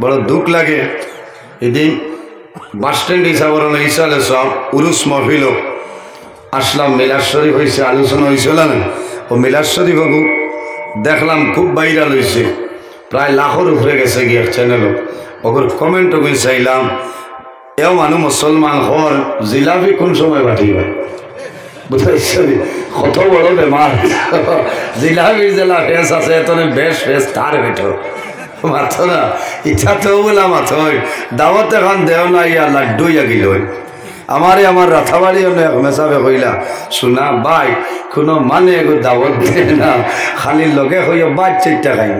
বড় দুঃখ লাগে। এদিন বাস স্ট্যান্ড হিসাবে ইসালে সব উরুস মহফিল আসলাম, মিলাদ শরীফ হয়েছে, আলোচনা হয়েছিল না, ও মিলাদ শরীফ দেখলাম খুব ভাইরাল হয়েছে, প্রায় লাখের উপরে গেছে গিয়ে চ্যানেলও। ওর কমেন্টও আমি চাইলাম, এও মানুষ মুসলমান হর জিলাপি কোন সময় পাঠিয়ে বুঝতে কত বড় বেমার। জিলাপির জেলা ফেস আছে, এত বেশ ফেস তার ভেতর মাথো না ইচ্ছা তো বলা মাথো দাওয়াত এখন দেও না ইয়া লাড্ডু ইয়া গিল আমারে আমার রাথাবাড়ি মেসাবে কইলা শোনা ভাই কোনো মানে এগো দাওয়াত দে না, খালি লগে হইয়া বাদ চারটা খাই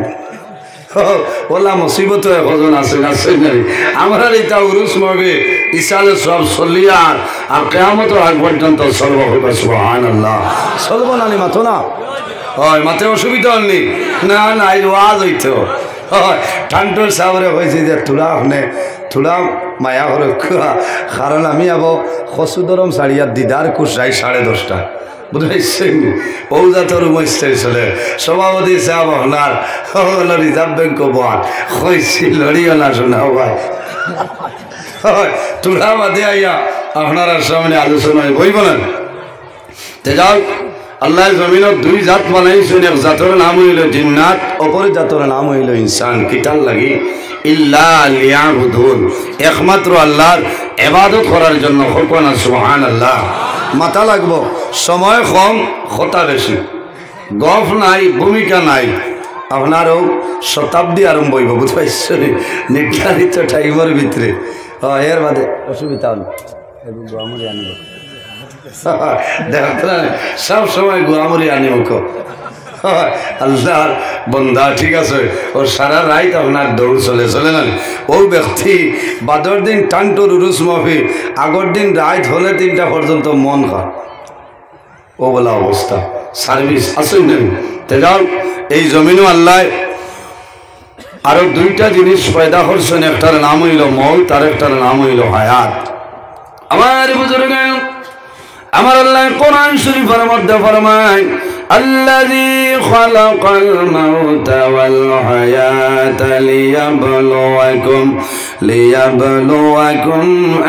ওলা মুসিবত এখন আছে নাই আমার এটা উরুস মবে ইসালে সব চলিয়ার আর কেয়ামতের আগ পর্যন্ত চলব হইবা সুবহানাল্লাহ। চলব না নি মাথো না হয় মাথে অসুবিধা হয়নি না না এই ওয়াজ হইতো হয় ঠান্ডর সাবরে হয়েছে যে তুলা হনে তুলা মায়া হরে কারণ আমি আবো খসুদরম সারিয়া দিদার কুসাই 10:30 বুঝেছেন পৌজাতর মস্তে চলে সভাপতি সাহেব আপনার রিজার্ভ ব্যাংক বল হয়েছি লড়িও না শোনা ভাই তুলা বাদে আইয়া আপনার সামনে আলোচনায় বই বলেন তে যাও। আল্লাহ জমিনত দুই জাত বানাইছেন, এক জাতের নাম হইল জিন্নাত, অপর জাতের নাম হইল ইনসান। কিতাল লাগি ইল্লা লিয়াবুদুন, একমাত্র আল্লাহর ইবাদত করার জন্য। হকনা সুবহানাল্লাহ। মাথা লাগবো, সময় কম কথা বেশি, গফ নাই ভূমিকা নাই। আপনারও শতাব্দী আরম্ভ হইব বুঝতে পারছেন নির্ধারিত টাইমের ভিতরে। এর বাদে অসুবিধা হল আনিব সব সময় গোয়ামরি আনি মুখ আল্লাহর বন্ধা ঠিক আছে। ও সারা রাত আপনার দৌড় চলে না। ও ব্যক্তি বাদর দিন টানটোর উরুস মহফিল, আগর দিন রাত হলে 3টা পর্যন্ত মন হয়, ও বলা অবস্থা সার্ভিস আসেন না। তে যাও, এই জমিনও আল্লাহ আরো 2টা জিনিস পয়দা করছেন, একটার নাম হইল মৌত আর একটার নাম হইল হায়াত। আমার বুজুর্গ আমার আল্লাহ কোরআন শরীফের মধ্যে ফরমায় আল্লাযী খালাকাল মাউতা ওয়াল হায়াতা লিয়াবলুয়াকুম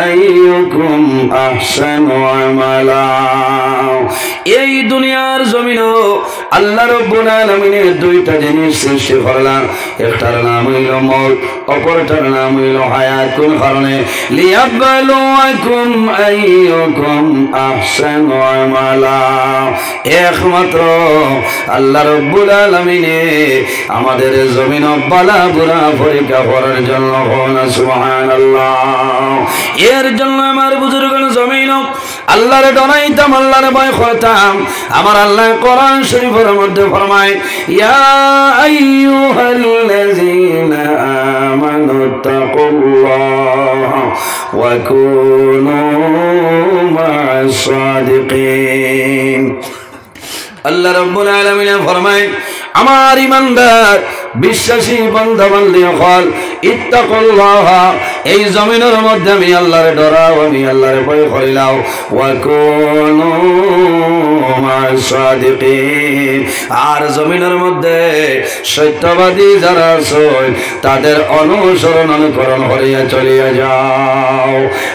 আইয়ুকুম আহসানু আমালা। এই দুনিয়ার জমিনও আল্লাহ রাব্বুল আলামিনের 2টা জিনিস সৃষ্টি করলেন, একটার নাম হইল মউত, অপরটার নাম হইল হায়াত। কোন কারণে? লিয়াবলুয়াকুম আইয়ুকুম আহসানু আমালা। একমাত্র আল্লাহ রাব্বুল আলামিনে আমাদের জমিন বালা বুরা পরীক্ষা করার জন্য। সুবহানাল্লাহ। এর জন্য আমার বুজুর্গণ জমিন আল্লাহরে ডরাইতাম, আল্লাহরে ভয় করতাম। আমার আল্লাহ কোরআন শরীফের মধ্যে ফরমায় ইয়া আইয়ুহাল্লাযীনা আমানু তাকুল্লাহ ওয়া কুনু মা'আস সাদিকিন। আল্লাহ রাব্বুল আলামিন ফরমায় আমার ঈমানদার বিশ্বাসী বান্দা বান্দি হল ইত্তাকুল্লাহ, এই জমিনের মধ্যে আমি আল্লাহরে ডরাও, আমি আল্লাহরে ভয় করিলাও। ওয়া কুনু মা'আস সাদিকিন, আর জমিনের মধ্যে সত্যবাদী যারা আছে তাদের অনুসরণ অনুকরণ করিয়া চলিয়া যাও।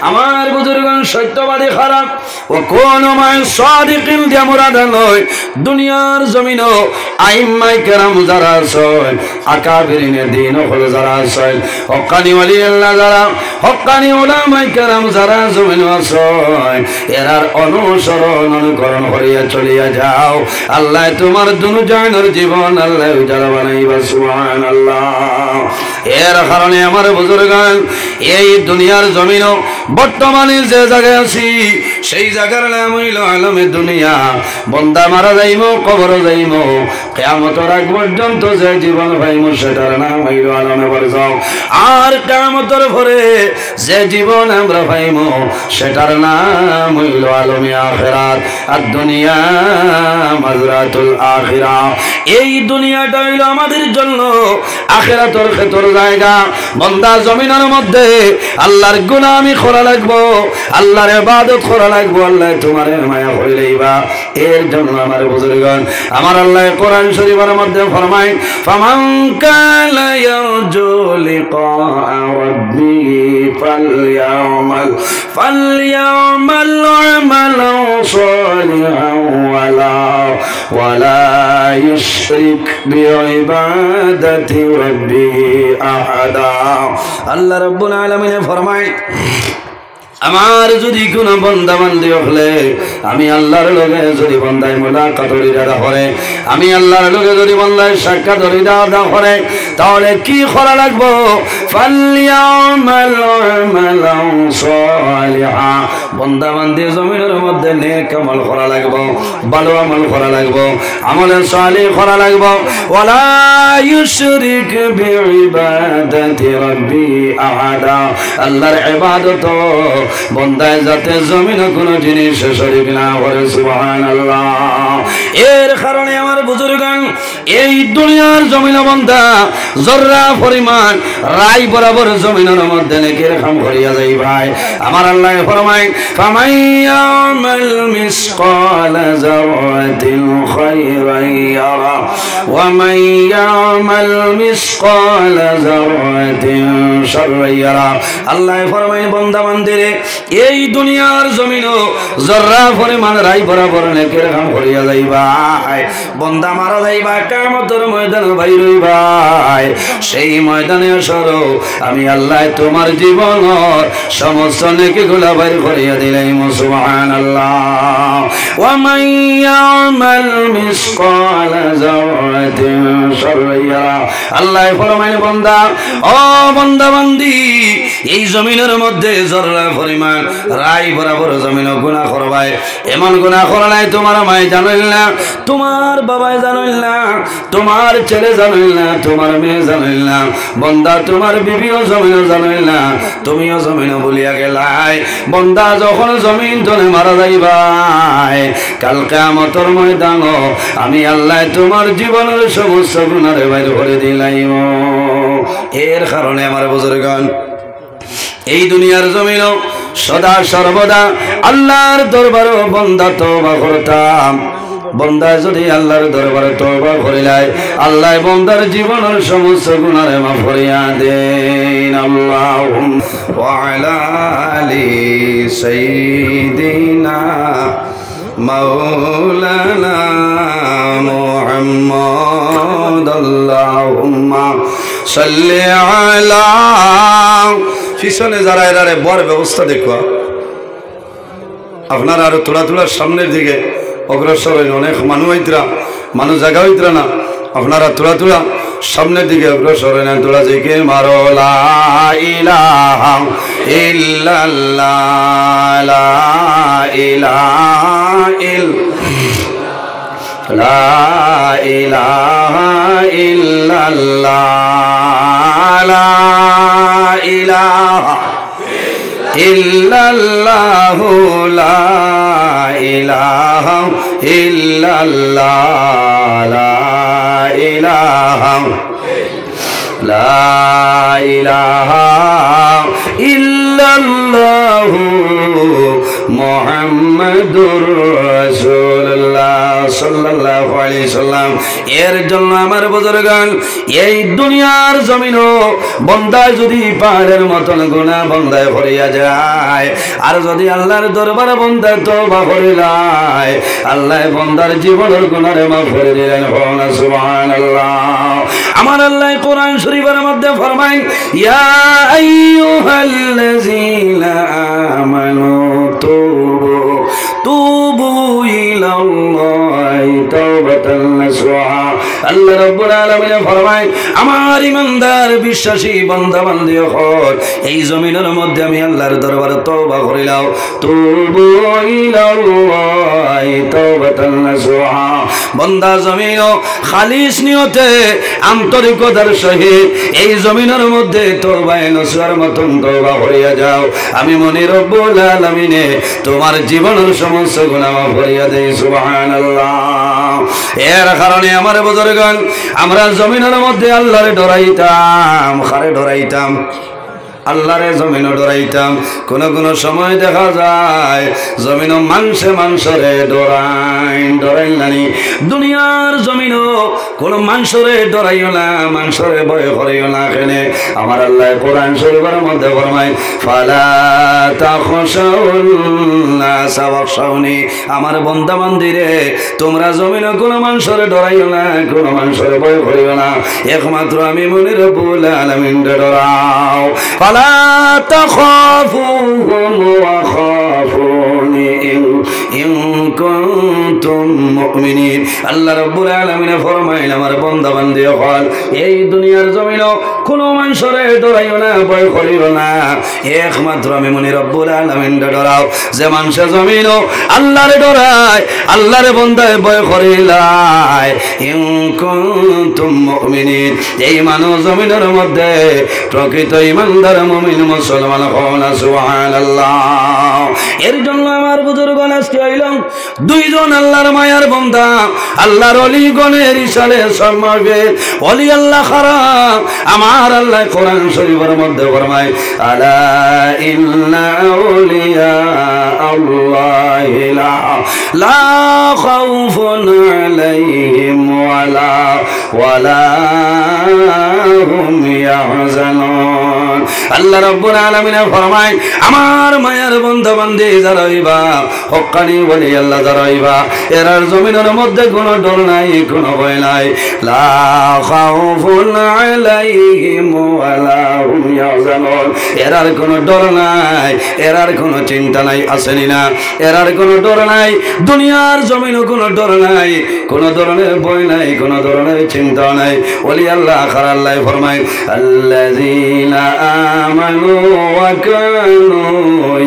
আমার বুজুর্গগণ সত্যবাদী খারাপ, ও কোন মা'আস সাদিকিন দিয়া মুরাদ নয় দুনিয়ার জমিনও আইম্মায়ে কেরাম যারা আছে, আকাবিরিনে দ্বীন হল যারা আছে, হক্কানি ওয়ালি আল্লাহ যারা, হক্কানি উলামায়ে কেরাম যারা জমিনে আছে, এরার অনুসরণ অনুকরণ করিয়া চলিয়া যাও। আল্লাহ তোমার দুনিয়ার জীবন আল্লাহ উজালা বানাইবা। সুবহানাল্লাহ। এর কারণে আমার বুজুর্গগণ এই দুনিয়ার জমিনও বর্তমানে যে জায়গায় আছি সেই জায়গার নাম হইল আলমে দুনিয়া। বন্দা মারা যাইব, কবর যাইব, কিয়ামতের আগ পর্যন্ত যে জীবন পাইব সেটার নাম হইল আলমে বারজাখ। আর কিয়ামতের পরে যে জীবন আমরা পাইব সেটার নাম হইল আলমে আখিরাত। আর দুনিয়া মাজরাতুল আখিরা, এই দুনিয়াটা হইল আমাদের জন্য আখিরাতের ক্ষেত্র জায়গা। বন্দা জমিনের মধ্যে আল্লাহর গোলামি করা লাগবো, আল্লাহর ইবাদত করা লাগবো, আল্লাহ তোমার মায়া হইলেইবা। এর জন্য আমার বুজুর্গগণ আমার আল্লাহ কোরআন কোরআন শরীফের মধ্যে ফরমায় ফামান কানা ইয়ারজু লিকা রাব্বিহি ফালইয়ামাল আমালান সালিহান ওয়ালা ইউশরিক বিইবাদাতি রাব্বিহি আহাদা। আল্লাহ রাব্বুল আলামিন ফরমায় আমার যদি কোনো বান্দা বান্দি হলে আমি আল্লাহর লগে যদি বান্দায় মুলাকাত করিরা করে আমি আল্লাহর লগে যদি বান্দায় সাক্ষাৎ করিরা করে তাহলে কি করা লাগবে ফালইয়ামাল আমালান সালিহা বান্দা বান্দি জমিনের মধ্যে নেক আমল করা লাগবে ভালো আমল করা লাগবে আমলে সালিহ করা লাগবে ওয়ালা ইউশরিক বিইবাদাতি রাব্বি আহাদা আল্লাহর ইবাদত বন্দায় যাতে জমিনে কোনো জিনিস শরীক না করে সুবহানাল্লাহ। এর কারণে আমার বুজুর্গান এই দুনিয়ার জমিনে বন্দা জররা পরিমাণ রাই বরাবর জমিনের মধ্যে নেকের কাম করিয়া যাই ভাই আমার আল্লাহ ফরমায় ফামাইয়ামাল মিসকালা যারাতিন খায়রান ইয়ারা ওয়া মাইয়ামাল মিসকালা যারাতিন শাররান ইয়ারা। আল্লাহ ফরমায় বান্দা বান্দিরে এই দুনিয়ার জমিনও জররা পরিমাণ রাই বরাবর নেকের কাম করিয়া যাইবা বন্দা মারা যাইবা কিয়ামতের ময়দানে বাইর হইবা সেই ময়দানে সরো আমি আল্লাহ তোমার জীবনের সমস্ত নেকিগুলা বাইর করিয়া দিলাম সুবহানাল্লাহ। ওয়া মান ইয়ামাল মিসকালা যারাতিন শাররান ইয়ারা আল্লাহ ফরমায় বান্দা ও বান্দা বান্দি এই জমিনের মধ্যে জররা পরিমাণ রাই বরাবর জমিন গুনাহ করবাই এমন গুনাহ করলাই তোমার মাই জানিল না তোমার বাবাই জানিল না তোমার ছেলে জানিল না তোমার মেয়ে জানিল না বন্দা তোমার বিবিও জমিন জানিল না তুমিও জমিন বলিয়া গেলাই বন্দা যখন জমিন তলে মারা যাইবাই কাল কিয়ামতের ময়দানে আমি আল্লাহ তোমার জীবনের সমস্ত গুনাহ বাইর করে দিলাম। এর কারণে আমার বুজুর্গগণ এই দুনিয়ার জমিন সদা সর্বদা আল্লাহর দরবারে বন্দা তওবা করতাম বন্দা যদি আল্লাহর দরবারে তওবা করিলাই আল্লাহ বন্দার জীবনের সমস্ত গুনাহ মাফ করিয়া দেন। আল্লাহুম্মা ওয়া আলা আলি সাইয়্যিদিনা মাওলানা মুহাম্মদ আল্লাহুম্মা সাল্লি আলা পিছনে যারা এরারে বর ব্যবস্থা দেখো আপনারা আরো তোলা তোলার সামনের দিকে অগ্রসর হইল অনেক মানুষ জায়গা হইতরা না আপনারা তোলা তোলা সামনের দিকে অগ্রসর হইলেন তোলা দিকে মারো লা ইলাহা ইল্লাল্লাহ লা ইলাহা ইল্লাল্লাহ লা ইলাহা ইল্লাল্লাহ লা ইলাহা ইল্লাল্লাহ লা ইলাহা ইল্লাল্লাহ লা ইলাহা লা ইলাহা ইল্লাল্লাহ মুহাম্মাদুর রাসূলুল্লাহ সাল্লাল্লাহু আলাইহি সাল্লাম। এর জন্য আমার বুজুর্গগণ এই দুনিয়ার জমিনও বন্দায় যদি পাহাড়ের মতন গুনাহ বন্দায় ভরিয়া যায় আর যদি আল্লাহর দরবারে বন্দা তওবা করিলায় আল্লাহ বন্দার জীবনের গুনাহ মাফ করে দিলেন সুবহানাল্লাহ। আমার আল্লাহ কোরআন শরীফের মধ্যে ফরমায় ইয়া আইয়ুহাল্লাযীনা আমানু তুবু ইলাল্লাহি তাওবাতান নাসুহা। আল্লাহ রাব্বুল আলামিন ফরমায় আমার ঈমানদার বিশ্বাসী বান্দা বান্দি হল এই জমিনের মধ্যে আমি আল্লাহর দরবারে তওবা করিলাম তুবু ইলাল্লাহি তাওবাতান নাসুহা। বান্দা জমিনও খালিস নিয়তে আন্তরিকতার সহিত এই জমিনের মধ্যে তওবায়ে নসুহার মতন তওবা করিয়া যাও আমি মনি রব্বুল আলামিনে তোমার জীবনের সমস্ত গুনাহ মাফ করিয়া দেই সুবহানাল্লাহ। এর কারণে আমার বুজুর্গগণ আমরা জমিনের মধ্যে আল্লাহরে ডরাইতাম কারে ডরাইতাম আল্লাহরে জমিনও ডরাইতাম। কোন কোন সময় দেখা যায় জমিনও মানুষরে ডরাইল নানি। দুনিয়ার জমিনও কোন মানুষরে ডরাইও না, মানুষরে ভয় করিও না। কেনে আমার আল্লাহ কোরআন শরীফের মধ্যে ফরমায় ফালা তাখশাউন নাস ওয়াখশাউনি, আমার বান্দা বান্দিরে তোমরা জমিনে কোন মানুষরে ডরাইও না, কোন মানুষরে ভয় করিও না, একমাত্র আমি মনির রব্বুল আলামিন ডরাও। ফালা তাখাফুহুম ওয়া খাফুনি ইন কুনতুম মুমিনিন। আল্লাহ রাব্বুল আলামিন ফরমাইল আমার বান্দা বান্দি হল এই দুনিয়ার জমিনে কোন মানুষরে ডরাইও না, ভয় করিও না, একমাত্র আমি মনির রব্বুল আলামিন ডরাও। যে মানুষের জমিনও আল্লাহরে ডরায়, আল্লাহরে বান্দায় ভয় করিলাই ইন কুনতুম মুমিনিন, এই মানুষ জমিনের মধ্যে প্রকৃত ঈমানদার মুমিন মুসলমান হন। সুবহানাল্লাহ। এর জন্য আমার বুজুর্গণ আজকে হইলাম দুইজন আল্লাহর মায়ার বান্দা, আল্লাহর ওলি গণের ইশারে সম্মাবে ওলি আল্লাহ খারাপ। আমার আল্লাহ কোরআন শরীফের মধ্যে ফরমায় আলা ইন্না আউলিয়া আল্লাহি লা খাউফুন আলাইহিম ওয়ালা হুম ইয়াহজানুন। আল্লাহ রাব্বুল আলামিন ফরমায় আমার মায়ার বান্দা বান্দি যারা হইবা, হক্কানি ওলি আল্লাহ যারা হইবা, এরার জমিনের মধ্যে কোনো ডর নাই, কোনো ভয় নাই। লা খাউফুন আলাইহিম ওয়ালা হুম ইয়াহজানুন, এরার কোনো ডর নাই, এরার কোনো চিন্তা নাই, আসেনি না, এরার কোনো ডর নাই। দুনিয়ার জমিনও কোনো ডর নাই, কোনো ধরনের ভয় নাই, কোনো ধরনের চিন্তা নাই। ওলি আল্লাহ খার আল্লাহ ফরমায় আল্লাযীনা আমানু ওয়া কানু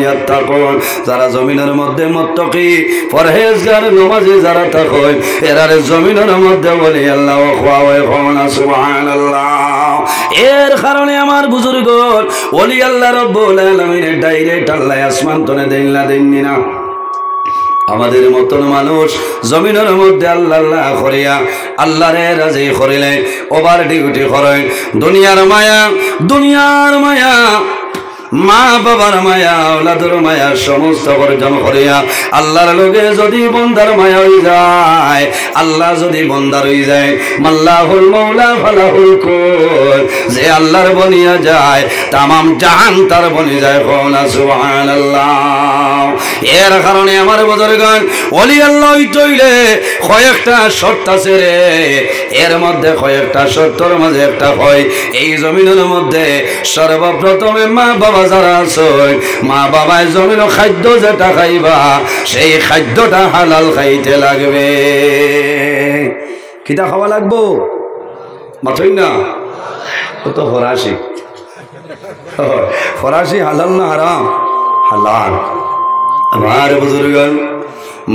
ইয়াত্তাকুন, যারা জমিনের মধ্যে মুত্তাকি পরহেজগার নামাজি যারা থাকে এরার জমিনের মধ্যে ওলি আল্লাহ খাওয়ায় খাওয়ানা। সুবহানাল্লাহ। এর কারণে আমার বুজুর্গ ওলি আল্লাহ রাব্বুল আলামিনের ডাইরেক্ট আল্লাহ আসমান তনে দেননি না। আমাদের মতন মানুষ জমিনের মধ্যে আল্লাহ আল্লাহ করিয়া আল্লাহরে রাজি করিলে ওভার ডিউটি করেন। দুনিয়ার মায়া, দুনিয়ার মায়া, মা বাবার মায়া, আওলাদের মায়া সমস্ত বর্জন করিয়া আল্লাহর লগে যদি বন্দার মায়া হয়ে যায়, আল্লাহ যদি বন্দার হয়ে যায়, মাল্লাহুল মাওলা ফালাহুল কুল, যে আল্লাহর বনিয়া যায় তামাম জাহান তার বনি যায়। সুবহানাল্লাহ। এর কারণে আমার বুজুর্গগণ ওলি আল্লাহ হইলে কয়েকটা শর্ত আছে রে, এর মধ্যে কয়েকটা শর্তর মাঝে একটা হয় এই জমিনের মধ্যে সর্বপ্রথমে মা বাবা যারা আছে, মা বাবায় জমিন খাদ্য যেটা খাইবা সেই খাদ্যটা হালাল খাইতে লাগবে। কিটা খাওয়া লাগবো মাথই না, ও তো ফরাসি, ফরাসি হালাল না হারাম? হালাল। আমার বুজুর্গগণ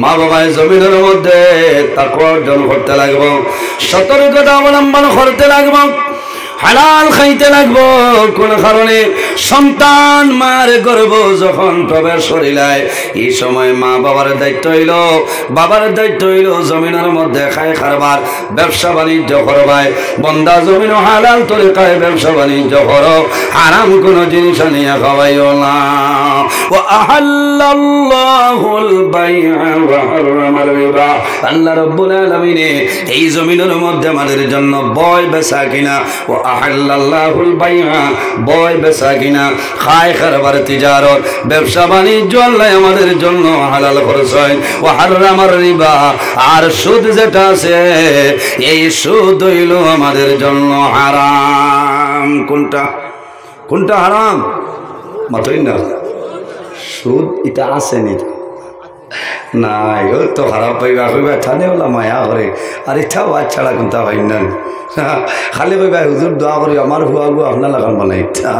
মা বাবায় জমিনের মধ্যে তাকওয়া অর্জন করতে লাগবো, সতর্কতা অবলম্বন করতে লাগবো, হালাল খাইতে লাগবো। কোন কারণে সন্তান মার গর্ভ যখন প্রবেশ করিলায় এই সময় মা বাবার দায়িত্ব হইল, বাবার দায়িত্ব হইল জমিনের মধ্যে খায় খারবার, ব্যবসা বাণিজ্য করবায়। বন্দা জমিন হালাল তরিকায় ব্যবসা বাণিজ্য করো, হারাম কোন জিনিস নিয়ে খাওয়াইও না। ওয়া আহাল্লাল্লাহুল বাইআ ওয়া হারামাল রিবা, আল্লাহ রাব্বুল আলামিন এই জমিনের মধ্যে আমাদের জন্য বয় বেচা কিনা, ও আহাল্লাল্লাহুল বাইআ বয় বেচা কিনা, খায় খারবার, তিজারত, ব্যবসা বাণিজ্য আল্লাহ আমাদের জন্য হালাল করেছেন। ও হারামার রিবা, আর সুদ যেটা আছে এই সুদ হইল আমাদের জন্য হারাম। কোনটা কোনটা হারাম মাতই না? সুদ এটা আসেনি নাই, ও তো খারাপ পাইবা কইবা থানে ওলা মায়া করে, আর ইচ্ছা ওয়াজ ছাড়া কোনটা হয় না। খালি কইবা হুজুর দোয়া করি আমার হুয়া গো আপনার লাগান বানাইতা,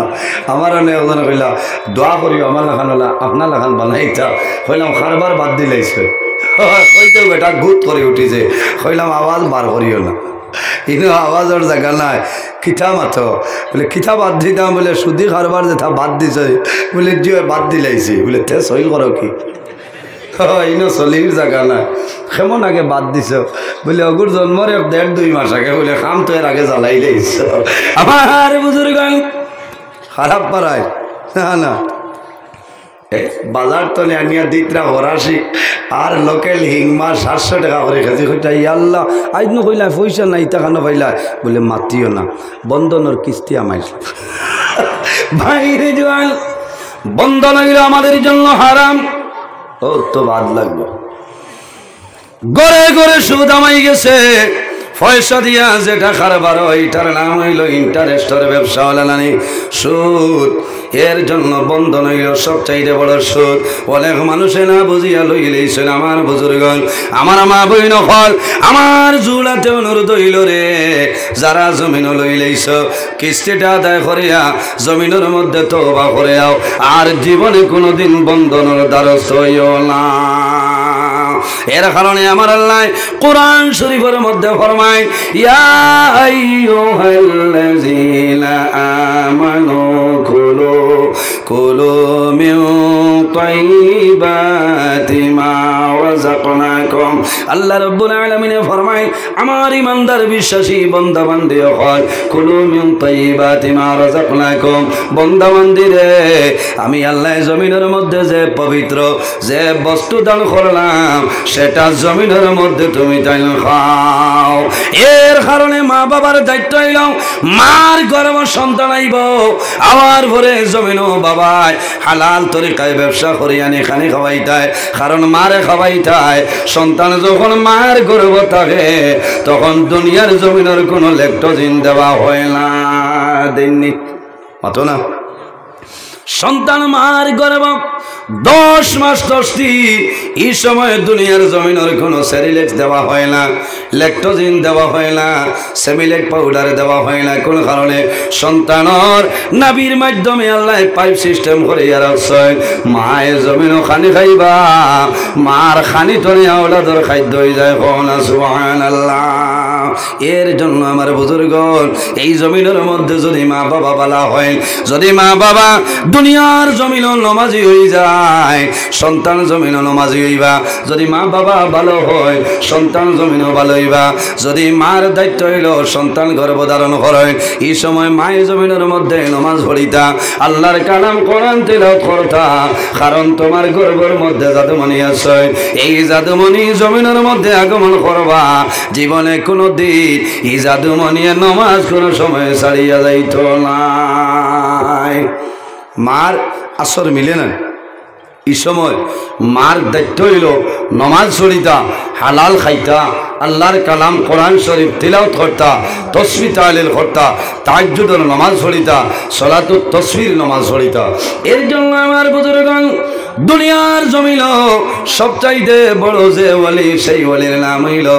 আমার আনে ওখানে কইলা দোয়া করি আমার লাগান হলা আপনার লাগান বানাইতা। কইলাম খারবার বাদ দিলাইছে, কইতেও বেটা গুত করে উঠিছে, কইলাম আওয়াজ বার করিও না, ইনো আওয়াজের জায়গা নাই। কিতা মাতো বলে কিতা বাদ দিতাম, বলে সুদি খারবার যেটা বাদ দিছে, বলে যে বাদ দিলাইছি, বলে তে সই করো কি ইনো চলির জায়গা নাই, কেমন আগে বাদ দিছ? বলে অগুর জন্মর 1.5-2 মাস আগে, বলে খাম তো এর আগে জ্বালাই লাইছ। আমার বুজুর্গগণ খারাপ পাড়ায় না না বাজার তলে আনিয়া দিতরা হরাসি আর লোকেল হিংমা 700 টাকা করে খেতে কইটা আল্লাহ আজ ন কইলা পয়সা নাই টাকা পাইলা বলে মাতিও না বন্ধনের কিস্তি আমায় ভাইরে জোয়ান বন্ধন হইলো আমাদের জন্য হারাম ও তো বাদ লাগবে গড়ে গড়ে সুদ আমাই গেছে পয়সা দিয়া যেটা কারবার ওইটার নাম হইল ইন্টারেস্টের ব্যবসা হলানি সুদ এর জন্য বন্ধন হইল সবচাইতে বড় সুদ অনেক মানুষে না বুঝিয়া লইলেছেন আমার বুজুর্গণ আমার মা বইন হল আমার জুলাতে অনুরোধ হইল রে যারা জমিন লইলেছ কিস্তিটা আদায় করিয়া জমিনের মধ্যে তওবা করে আও আর জীবনে কোনোদিন বন্ধনের দ্বারস্থ হইও না এর কারণে আমার আল্লাহ কোরআন শরীফের মধ্যে ফরমায় ইয়া আইয়ুহাল্লাযীনা আমানু কুলু মিন তাইয়্যিবাতি মা রাযাকনাকুম আল্লাহ রাব্বুল আলামিন ফরমায় আমার ইমানদার বিশ্বাসী বান্দা বান্দি হয় কুলু মিন তাইয়্যিবাতি মা রাযাকনাকুম বান্দা বান্দি রে আমি আল্লাহ জমিনের মধ্যে যে পবিত্র যে বস্তু দান করলাম সেটা জমিনের মধ্যে তুমি তাই খাও এর কারণে মা বাবার দায়িত্ব হইল মার গর্ভ সন্তান আইব আবার পরে জমিনও বাবাই হালাল তরিকায় ব্যবসা করিয়া এখানে খাওয়াইতায় কারণ মারে খাওয়াইতায় সন্তান যখন মার গর্ভ থাকে তখন দুনিয়ার জমিনের কোনো ল্যাকটোজেন দেওয়া হয় না দেননি মাতো না সন্তান মার গর্ভ 10 মাস 10 দিন এই সময় দুনিয়ার জমিনের কোনো সেরিলেক্স দেওয়া হয় না ল্যাকটোজেন দেওয়া হয় না সেমিলেক পাউডার দেওয়া হয় না কোন কারণে সন্তানর নাভির মাধ্যমে আল্লাহ পাইপ সিস্টেম করে রাখছে মায়ের জমিনও খানি খাইবা মার খানি তরে আওলাদর খাদ্য হয়ে যায় না সুবহানাল্লাহ এর জন্য আমার বুজুর্গণ এই জমিনের মধ্যে যদি মা বাবা বলা হয় যদি মা বাবা দুনিয়ার জমিনও নমাজি হয়ে যায় সন্তান জমিনও নমাজি হইবা যদি মা বাবা ভালো হয় সন্তান জমিনও ভালো হইবা যদি মার দায়িত্ব হইল সন্তান গর্ভধারণ করে এই সময় মায়ের জমিনের মধ্যে নমাজ পড়িতা আল্লাহর কালাম কোরআন তিলাওয়াত করতা কারণ তোমার গর্ভের মধ্যে জাদুমণি আছে এই জাদুমণি জমিনের মধ্যে আগমন করবা জীবনে কোনো দিন এই জাদুমণির নমাজ কোনো সময় ছাড়িয়া যাইত না মার আসর মিলে না এই সময় মার দায়িত্ব হইল নমাজ পড়িতা হালাল খাইতা আল্লাহর কালাম কোরআন শরীফ তিলাওয়াত করতা তাসবিহ তাহলিল করতা তাহাজ্জুদের নামাজ পড়িতা সালাতুত তাসবির নামাজ পড়িতা এর জন্য আমার বুজুর্গগণ দুনিয়ার জমিন সবচাইতে বড় যে ওলি সেই ওলির নাম হইল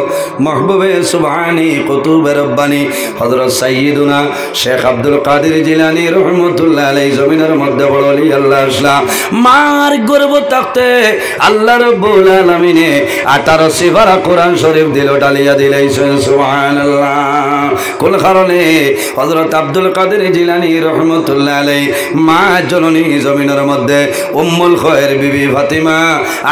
মাহবুবে সুবহানী কুতুবে রব্বানী হযরত সাইয়্যিদুনা শেখ আব্দুল কাদের জিলানী রাহমাতুল্লাহ আলাইহি জমিনের মধ্যে বড় ওলি আল্লাহ ইসলাম মার গর্ভ থাকতে আল্লাহ রাব্বুল আলামিনে 18 সিফারা কোরআন শরীফ দিল ডালিয়া দিলাইছেন সুবহানাল্লাহ কোন কারণে হযরত আব্দুল কাদের জিলানী রাহমাতুল্লাহ আলাইহি মা জননী জমিনের মধ্যে উম্মুল খয়র বিবি ফাতিমা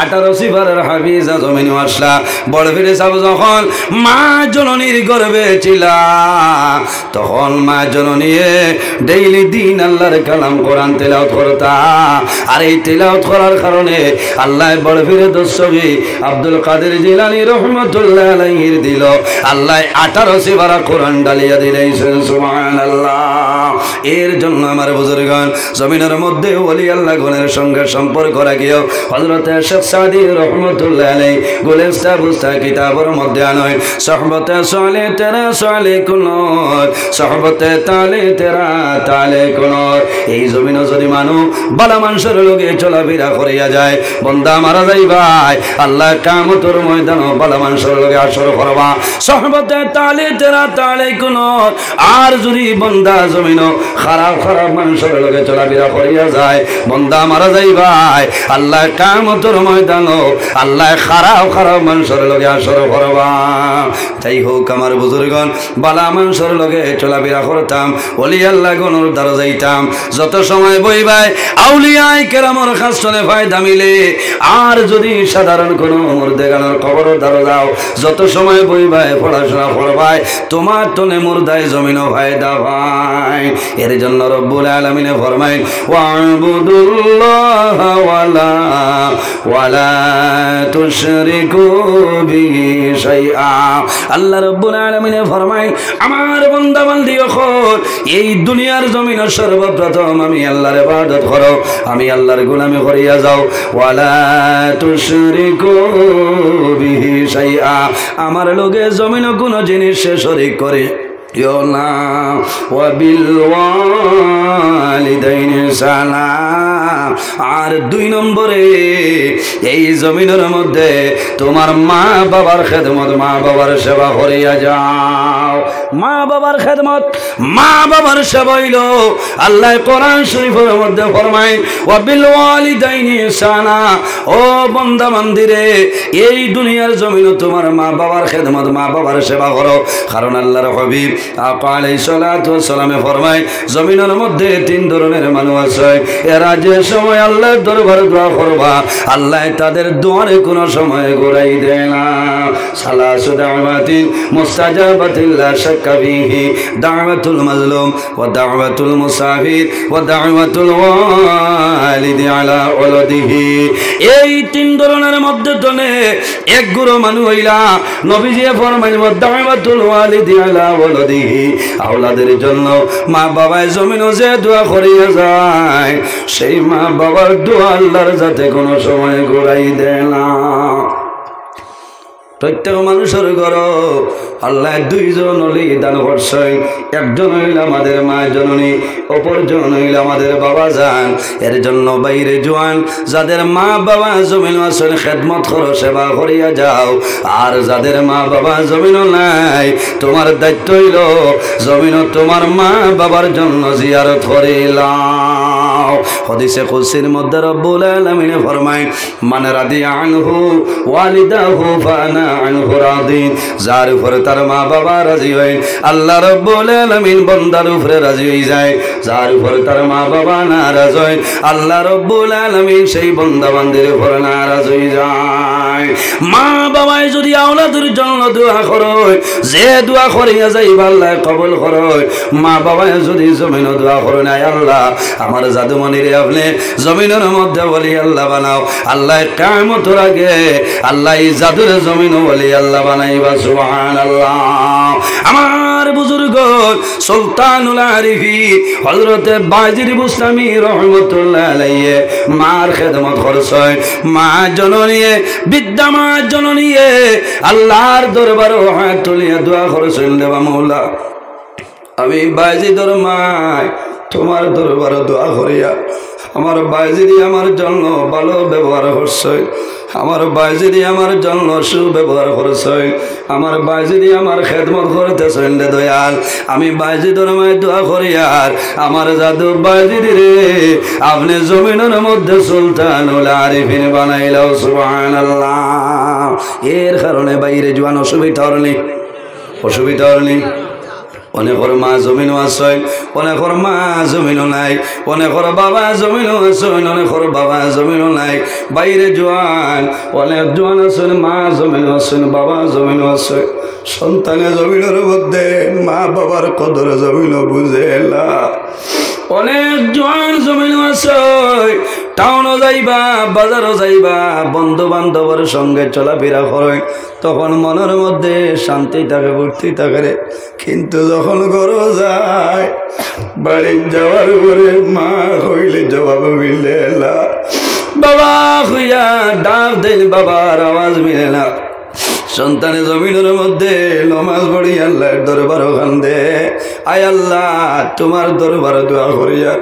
18 সিফারের হাফিজা জমিনে আসলা বড় ফিরে সব যখন মা জননীর গর্ভে ছিল তখন মা জননী ডেইলি দিন আল্লাহর কালাম কোরআন তেলাওয়াত করতা আর এই তেলাওয়াত করার কারণে আল্লাহ বড় ফিরে দস্তগি আব্দুল কাদের জিলানী রাহমাতুল্লাহ আলাইহির দিল আল্লাহ 18 সিফারা কোরআন ডালিয়া দিলেন সুবহানাল্লাহ এর জন্য আমার বুজুর্গগণ জমিনের মধ্যে ওলি আল্লাহ গণের সঙ্গে সম্পর্ক রাখিও হযরত শেখ সাদি রাহমাতুল্লাহ আলাইহি গুলিস্তা বুস্তা কিতাবের মধ্যে আনয় সুহবতে সালে তেরা সালে কুনর সুহবতে তালে তেরা তালে কুনর এই জমিন যদি মানু বালা মানুষের লগে চলাফেরা করিয়া যায় বান্দা মারা যাই ভাই আল্লাহ কিয়ামতের ময়দানে বালা মানুষের লগে আসর করবা সুহবতে তালে তেরা তালে কুনর আর যদি বান্দা জমিন খারাপ খারাপ মানুষের লগে চলাফেরা করিয়া যায় বান্দা মারা যাই ভাই আল্লাহ কিয়ামতের ময়দানে আল্লাহ খারাপ খারাপ মানুষের লগে আসর করবা। তাই হোক আমার বুজুর্গণ, বালা মানুষের লগে চলাফেরা করতাম, ওলি আল্লাহ গণর দ্বারা যাইতাম। যত সময় বইবাই আউলিয়ায়ে কেরামর খাসনে ফায়দা মিলে। আর যদি সাধারণ কোনো মুর্দেগানোর খবর দ্বারা যাও, যত সময় বইবাই পড়াশোনা করবাই, তোমার তনে মুর্দায় জমিনও ফায়দা পায়। এর জন্য রব্বুল আলামিনে ফরমায় ওয়া'বুদুল্লাহ ওয়ালা তুশরিকু বিহি শাইআ। আল্লাহ রব্বুল আলামিনে ফরমায় আমার বান্দা বান্দি হল এই দুনিয়ার জমিনে সর্বপ্রথম আমি আল্লাহর ইবাদত করো, আমি আল্লাহর গোলামি করিয়া যাও। ওয়ালা তুশরিকু বিহি শাইআ, আমার লগে জমিনে কোনো জিনিস শরীক করে না। ওয়াবিল ওয়ালিদাইনি সালাম। আর 2 নম্বরে এই জমিনের মধ্যে তোমার মা বাবার খেদমত, মা বাবার সেবা করিয়া যাও। মা বাবার খেদমত, মা বাবার সেবা হইল আল্লাহ কোরআন শরীফের মধ্যে ফরমায় ওয়াবিল ওয়ালিদাইনি সালাম। ও বান্দা বান্দিরে, এই দুনিয়ার জমিনে তোমার মা বাবার খেদমত, মা বাবার সেবা করো। কারণ আল্লাহর হাবিব আপা আলাইহিস সালাতু ওয়াস সালামে ফরমায় জমিনের মধ্যে 3 ধরনের মানুষ আছে, এরা যে সময় আল্লাহর দরবারে দোয়া করবা আল্লাহ তাদের দোয়ারে কোনো সময় ঘুরাই দেয় না। সালাসু দাওয়াতিন মুস্তাজাবাতিন লা শাক্কা ফিহি দাওয়াতুল মাজলুম ওয়া দাওয়াতুল মুসাফির ওয়া দাওয়াতুল ওয়ালিদি আলা ওয়ালাদিহি। এই 3 ধরনের মধ্যে তনে এক গুরু মানুষ হইলা নবীজি ফরমায় ওয়া দাওয়াতুল ওয়ালিদি আলা ওয়ালাদিহি, আওলাদের জন্য মা বাবায় জমিনও যে দোয়া করিয়া যায় সেই মা বাবার দোয়া আল্লাহর যাতে কোনো সময় ঘুরাই দেয় না। প্রত্যেক মানুষের ঘর আল্লাহ 2 জন হলে দান করছে। একজন হইল আমাদের মা জননী, অপরজন হইল আমাদের বাবা জান। এর জন্য বাইরে জোয়ান যাদের মা বাবা জমিন আছেন খেদমত করো, সেবা করিয়া যাও। আর যাদের মা বাবা জমিন নাই, তোমার দায়িত্ব হইল জমিন তোমার মা বাবার জন্য জিয়ারত করিলাম। হাদিসে কুদসির মধ্যে রব্বুল আলামিন ফরমায় মান রাদিয়া আনহু ওয়ালিদাহু ফানা আনহু রাদিন। যার উপরে তার মা বাবা রাজি হয় আল্লাহ রব্বুল আলামিন বান্দার উপরে রাজি হয়ে যায়। যার উপরে তার মা বাবা নারাজ হয় আল্লাহ রব্বুল আলামিন সেই বান্দা বান্দির উপরে নারাজ হয়ে যায়। মা বাবায় যদি আওলাদের জন্য দোয়া করো, যে দোয়া করিয়া যাইবা আল্লাহ কবুল করো। মা বাবায় যদি জমিন দোয়া করো না আল্লাহ আমার জাদুমণির আপনি জমিনের মধ্যে বলি আল্লাহ বানাও, আল্লাহ কিয়ামতের আগে আল্লাহ এই জাদুর জমিন বলি আল্লাহ বানাইবা। সুবহানাল্লাহ। আমার বুজুর্গ সুলতানুল আরিফিন হযরত বাজির বুস্তামি রহমাতুল্লাহ আলাইহি মার খেদমত করছে। মা জননী, বিদ্যা মা জননী আল্লাহর দরবারে হাত তুলিয়া দোয়া করেছেন, দেবা মাওলা আমি বাজিদর মায় তোমার দরবারে দোয়া করিয়া আমার বাইজিদি আমার জন্য ভালো ব্যবহার করছে, আমার বাইজিদি আমার জন্য সুব্যবহার করছে, আমার বাইজিদি আমার খেদমত করতেছেন রে দয়াল। আমি বাইজিদর মায় দোয়া করিয়া আমার জাদু বাইজিদি রে আপনি জমিনের মধ্যে সুলতানুল আরিফিন বানাইলাও। সুবহানাল্লাহ। এর কারণে বাইরে জোয়ান অসুবিধা হরনি, অসুবিধা হরনি। অনেকর মা জমিনও আছে, অনেকর মা জমিনও নাই, অনেকর বাবা জমিনও আছে, অনেকর বাবা জমিনও নাই। বাইরে জোয়ান অনেক জোয়ান আছেন, মা জমিনও আছেন, বাবা জমিনও আছে। সন্তানের জমিনের মধ্যে মা বাবার কদর জমিনও বুঝে না। অনেক জোয়ান জমিন আছে, টাউনও যাইবা, বাজারও যাইবা, বন্ধু বান্ধবের সঙ্গে চলাফেরা করে, তখন মনের মধ্যে শান্তি থাকে, ভর্তি থাকে রে। কিন্তু যখন ঘরও যায়, বাড়ি যাওয়ার পরে মা হইলে জবাব মিলে না, বাবা হইয়া ডাক দেন বাবার আওয়াজ মিলে না। সন্তানের জমিনের মধ্যে নমাজ পড়ি আল্লাহর দরবার কান্দে, আয় আল্লাহ তোমার দরবার দোয়া করিয়া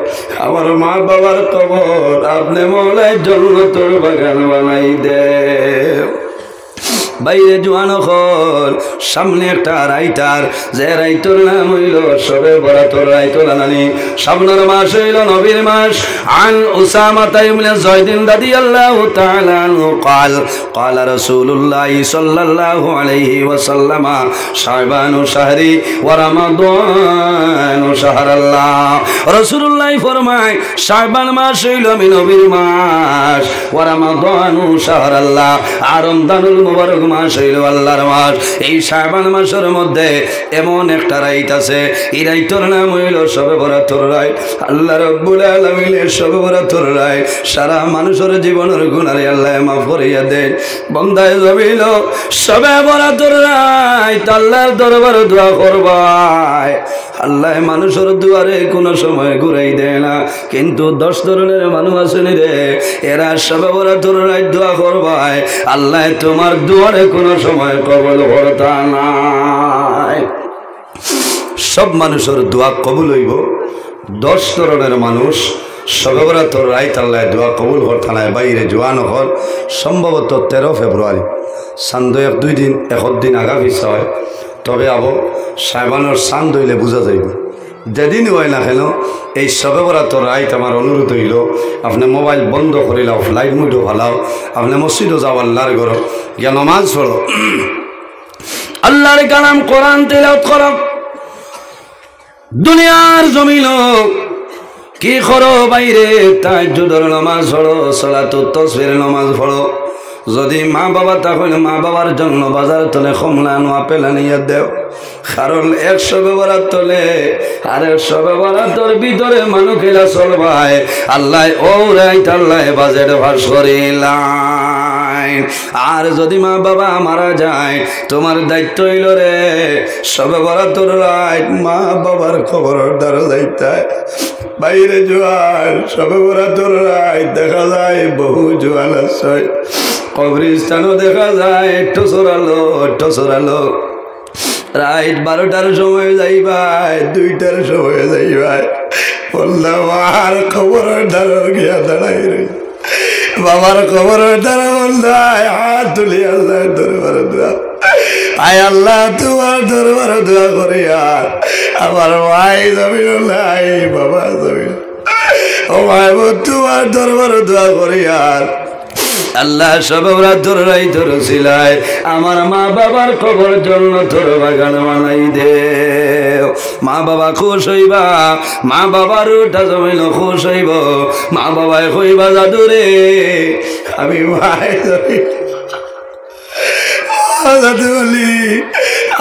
আমার মা বাবার কবর আপনি মওলায় জান্নাতুল বাগান বানাই দে। বাইরে জোয়ান হল সামনে একটা রাইটার যে রাইতর নাম হইল সবে বরাতর রাইতর আনানি সামনের মাস হইল নবীর মাস আন উসামা ইবনে যায়দিন রাদিয়াল্লাহু তাআলা আনহু قال قال رسول الله صلى الله عليه وسلم شعبان شهري ورمضان شهر الله রাসূলুল্লাহ ফরমায় শাবান মাস হইল আমি নবীর মাস ওয়া রমাদান শাহর আল্লাহ আর রমজানুল মুবারক মাস হইল আল্লাহর মাস এই শাবান মাসের মধ্যে এমন একটা রাত আছে এই রাতের নাম হইল শবে বরাতর রাত আল্লাহ রাব্বুল আলামিনের শবে বরাতর রাত সারা মানুষের জীবনের গুনাহ আল্লাহ মাফ করিয়া দেন বান্দায় জমিল শবে বরাতর রাত আল্লাহর দরবারে দোয়া করবাই আল্লাহ মানুষের দুয়ারে কোনো সময় ঘুরাই দেয় না কিন্তু 10 ধরনের মানুষ আছেন রে এরা শবে বরাতর রাত দোয়া করবাই আল্লাহ তোমার দুয়ারে কোনো সময় কবুল করতা নাই সব মানুষের দোয়া কবুল হইব 10 ধরনের মানুষ শবে বরাতর রাত আল্লাহ দোয়া কবুল করতা নাই বাইরে জোয়ান হল সম্ভবত 13 ফেব্রুয়ারি চান্দ 1-2 দিন 1 দিন আগা পিছা হয় তবে আবো শাবানের চাঁদ হইলে বোঝা যাইব যেদিন হয় না কেন এই শবে বরাতর রাত আমার অনুরোধ হইল আপনি মোবাইল বন্ধ করিলাও লাইট মুডও ভালাও আপনি মসজিদও যাও আল্লাহর ঘর গিয়া নামাজ পড়ো আল্লাহর কালাম কোরআন তেলাওয়াত করো দুনিয়ার জমিন কি করো বাইরে তাহাজ্জুদের নামাজ পড়ো সালাতুত তাসবিহের নামাজ পড়ো যদি মা বাবা তাহলে মা বাবার জন্য বাজার তলে কমলা নোয়া পেলা নিয়ে দেও কারণ 100 বরাত তলে আর 100 বরাতর ভিতরে মানুষেরা চলবাই আল্লাহ ও রাইত আল্লাহ বাজেট ভাস করিলাই আর যদি মা বাবা মারা যায় তোমার দায়িত্ব হইল রে শবে বরাতর রাত মা বাবার খবরদার যাইতে বাইরে জোয়ান শবে বরাতর রাত দেখা যায় বহু জোয়ান আছে কবরস্থানও দেখা যায় একটু সরালো রাত 12টার সময় যাইবাই 2টার সময় যাইবাই বললাম আর খবরের দ্বারা গিয়া দাঁড়াই রই বাবার খবরের দ্বারা বললাই হাত তুলি আল্লাহ দরবারে দোয়া আয় আল্লাহ তোমার দরবারে দোয়া করি আর আমার ভাই জমিন নাই বাবা জমিন ও ভাই তোমার দরবারে দোয়া করি আর আল্লাহ শবে বরাতর রাত রসিলায় আমার মা বাবার খবর জন্য তোর বাগান বানাই দে মা বাবা খুশ হইবা মা বাবার ওটা জমিল খুশ হইব মা বাবাই হইবা জাদুরে আমি ভাই জাদু বলি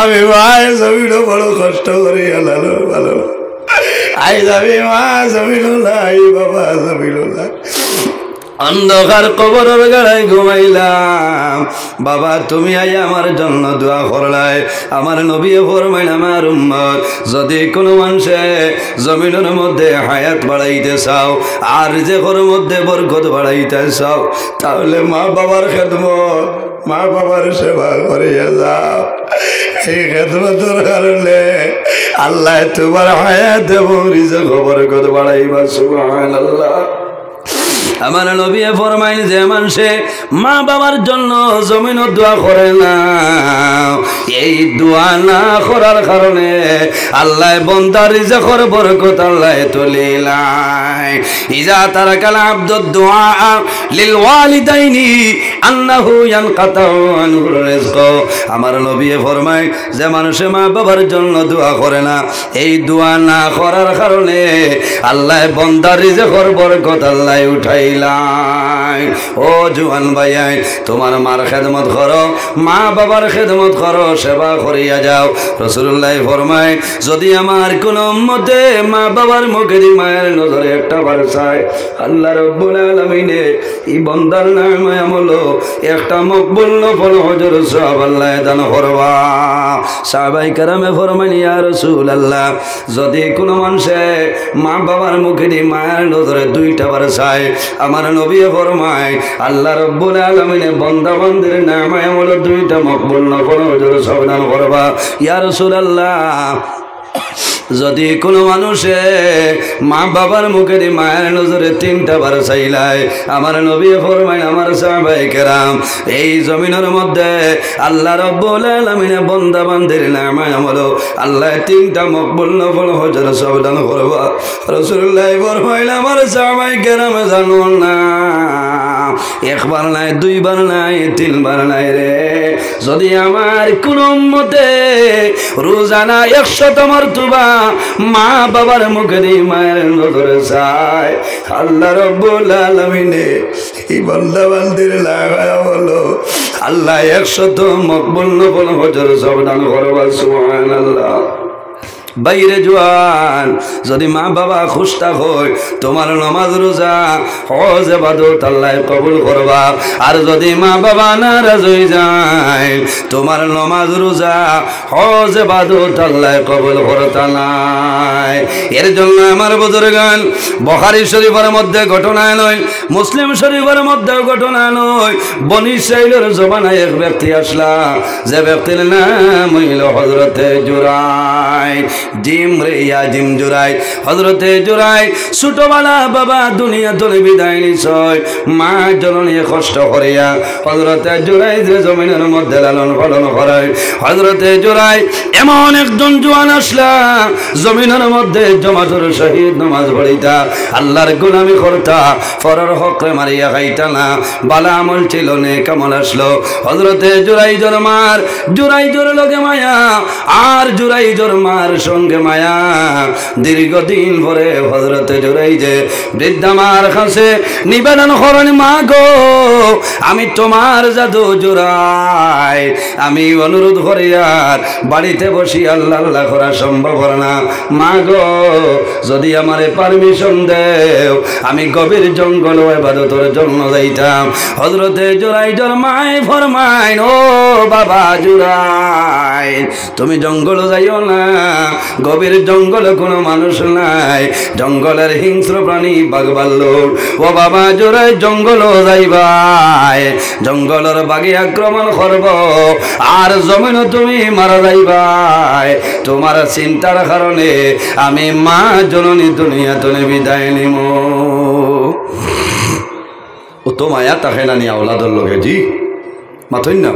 আমি ভাই জমিল বড় কষ্ট করি আল্লাহ ভালো আই যাবি মা জমিল নাই বাবা জমিল নাই অন্ধকার কবরের গাড়ায় ঘুমাইলাম বাবা তুমি আই আমার জন্য দোয়া করলাই আমার নবী ফরমাইল আমার উম্মত যদি কোনো মানুষে জমিনের মধ্যে হায়াত বাড়াইতে চাও আর রিজিকের মধ্যে বরকত বাড়াইতে চাও তাহলে মা বাবার খেদমত মা বাবার সেবা করিয়া যাও এই খেদমতের কারণে আল্লাহ তোমার হায়াত এবং রিজিক বরকত বাড়াইবা সুবহানাল্লাহ আমার নবী ফরমাইল যে মানুষে মা বাবার জন্য জমিন দোয়া করে না এই দোয়া না করার কারণে আল্লাহ বান্দার রিজিকের বরকত আল্লাহ তুলিলাই ইজা তারাকাল আবদুদ দুআ লিল ওয়ালিদাইনি আন্নাহু ইয়ানকাতাউ আনহুর রিজক আমার নবী ফরমায় যে মানুষে মা বাবার জন্য দোয়া করে না এই দোয়া না করার কারণে আল্লাহ বান্দার রিজিকের বরকত আল্লাহ উঠাই ও জুয়ান ভাই তোমার মার খেদমত করো মা বাবার খেদমত করো সেবা করিয়া যাও রাসূলুল্লাহ ফরমায় যদি আমার কোন উম্মতে মা বাবার মুখে দি মায়ের নজরে একটা বার চায় আল্লাহ রাব্বুল আলামিনে এই বান্দার নামে আমল একটা মকবুল নফল হজর সওয়াব আল্লাহ দান করবা সাহাবায়ে কেরামে ফরমান ইয়া রাসূলুল্লাহ যদি কোন মানুষে মা বাবার মুখে দি মায়ের নজরে 2টা বার চায় আমার নবী ফরমায় আল্লাহ রাব্বুল আলামিনে বান্দা বান্দির নামে আমল 2টা মকবুল নফল হজর সওয়াব দান করবা ইয়া রাসূলুল্লাহ যদি কোনো মানুষে মা বাবার মুখের মায়ের নজরে 3টা বার চাইলায়, আমার নবী ফরমায়, আমার সাহাবায়ে কেরাম, এই জমিনের মধ্যে আল্লাহ রাব্বুল আলামিনের বান্দা বান্দির নামায় আমল আল্লাহ 3টা মকবুল নফল হজর সব দান করবা। রাসূলুল্লাহ ফরমাইলেন, আমার সাহাবায়ে কেরাম জানো না, একবার নাই, 2 বার নাই, 3 বার নাই রে, যদি আমার কোন উম্মতে রোজানা 100 মর্তবা মা বাবার মুখে দিয়ে মায়ের নজরে চায়, আল্লাহ রাব্বুল আলামিনে এই বান্দা বান্দির লাগায়া বলো আল্লাহ 100 মকবুল নফল হজর সব দান করবা। সুবহানাল্লাহ। বাইরে জোয়ান, যদি মা বাবা খুশ হয় তোমার নামাজ রোজা হজ ইবাদত আল্লাহ কবুল করবা। আর যদি মা বাবা নারাজ হয়ে যায় তোমার নামাজ রোজা হজ ইবাদত আল্লাহ কবুল করতা নাই। এর জন্য আমার বুজুর্গান বুখারী শরীফের মধ্যে ঘটনা নয়, মুসলিম শরীফের মধ্যে ঘটনা নয়, বনি ইসরাইলের জমানায় এক ব্যক্তি আসলা, যে ব্যক্তির নাম হইল হযরতে জুরাই। জিম রে ইয়া জিম জুরাই, হযরতে জুরাই ছোটবেলা বাবা দুনিয়া তুলে বিদায় নিছয়, মা জননী কষ্ট করিয়া হযরতে জুরাই যে জমিনের মধ্যে লালন পালন করায়। হযরতে জুরাই এমন একজন জওয়ান আসলা, জমিনের মধ্যে জমাতুর শহীদ নামাজ পড়িতা, আল্লাহর গোলামি করতা, পরের হককে মারিয়া খাইতা না, বালা আমল ছিল, নেক আমল আসলো। হযরতে জুরাই জোর মার, জুরাই জোর লগে মায়া, আর জুরাই জোর মার সঙ্গে মায়া। দীর্ঘদিন পরে হযরতে জুরাই যে বৃদ্ধা মার কাছে নিবেদন করেন, মা গো আমি তোমার জাদু জুরাই, আমি অনুরোধ করি আর বাড়িতে বসি আল্লাহ আল্লাহ করা সম্ভব না, মা গো যদি আমারে পারমিশন দেও আমি গভীর জঙ্গল ইবাদতের জন্য যাইতাম। হযরতে জুরাই জোর মায় ফরমাইন, ও বাবা জুরাই তুমি জঙ্গল যাইও না, গভীর জঙ্গলে কোনো মানুষ নাই, জঙ্গলের হিংস্র প্রাণী বাঘ ভাল্লুক। ও বাবা জুরাই জঙ্গল যাইবাই, জঙ্গলের বাঘে আক্রমণ করব, আর জমিন তুমি মারা যাইবাই, তোমার চিন্তার কারণে আমি মা জননী দুনিয়া তুলে বিদায় নিব। ও তো মায়া তাকে না নিয়ে আওলাদর লোকে জি মাথইন না,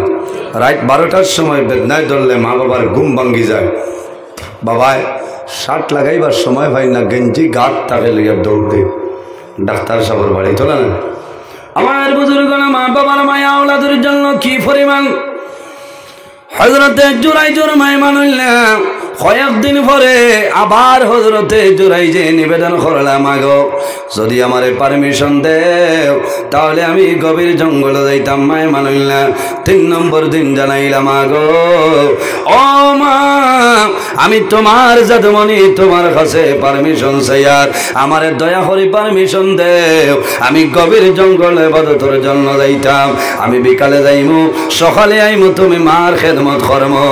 রাত 12টার সময় বেদনায় ধরলে মা বাবার ঘুম ভাঙ্গি যায়, বাবায় শার্ট লাগাইবার সময় হয় না, গেঞ্জি গাঁট তাকে লইয়া দৌড় দে ডাক্তার সাহেবের বাড়ি তোলা না। আমার বুজুর্গরা মা বাবার মায়া আওলাদের জন্য কি পরিমাণ। হযরতে জুরাই জোর মায় মানলাম, কয়েকদিন পরে আবার হযরতে জুরাই যে নিবেদন করলাম, মাগো যদি আমারে পারমিশন দেও তাহলে আমি গভীর জঙ্গলে যাইতাম, মায় মানলাম। 3 নম্বর দিন জানাইলাম, মাগো ও মা আমি তোমার জাদুমণি তোমার কাছে পারমিশন চাই, আর আমারে দয়া করে পারমিশন দেও, আমি গভীর জঙ্গলে ইবাদতের জন্য যাইতাম, আমি বিকালে যাইমু সকালে আইমু, তুমি মার খেদমত করমু।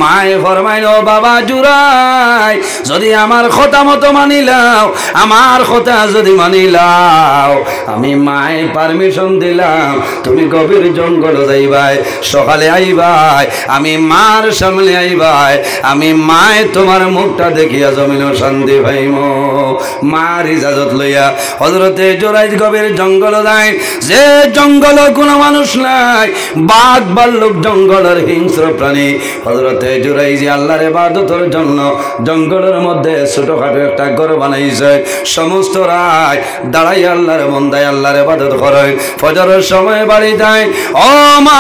মায়ে ফরমাইল, বাবা জুরাই যদি আমার কথা মতো মানিলাও, আমার কথা যদি মানিলাও, আমি মায়ে পারমিশন দিলাম, তুমি গভীর জঙ্গলে যাইবাই, সকালে আইবাই, আমি মার সামনে আইবাই, আমি মায়ে তোমার মুখটা দেখিয়া জমিন শান্তি পাইম। মার ইজাজত লইয়া হযরতে জুরাই গভীর জঙ্গল যায়, যে জঙ্গল কোনো মানুষ নাই, বাঘ ভাল্লুক জঙ্গলের হিংস্র প্রাণী। হযরতে জুরাই যে আল্লাহর ইবাদতের জন্য জঙ্গলের মধ্যে ছোটখাটো একটা ঘর বানাইছে, সমস্ত রাত দাঁড়াই আল্লাহর বন্দায় আল্লাহর ইবাদত করে, ফজরের সময় বাড়ি যায়, ও মা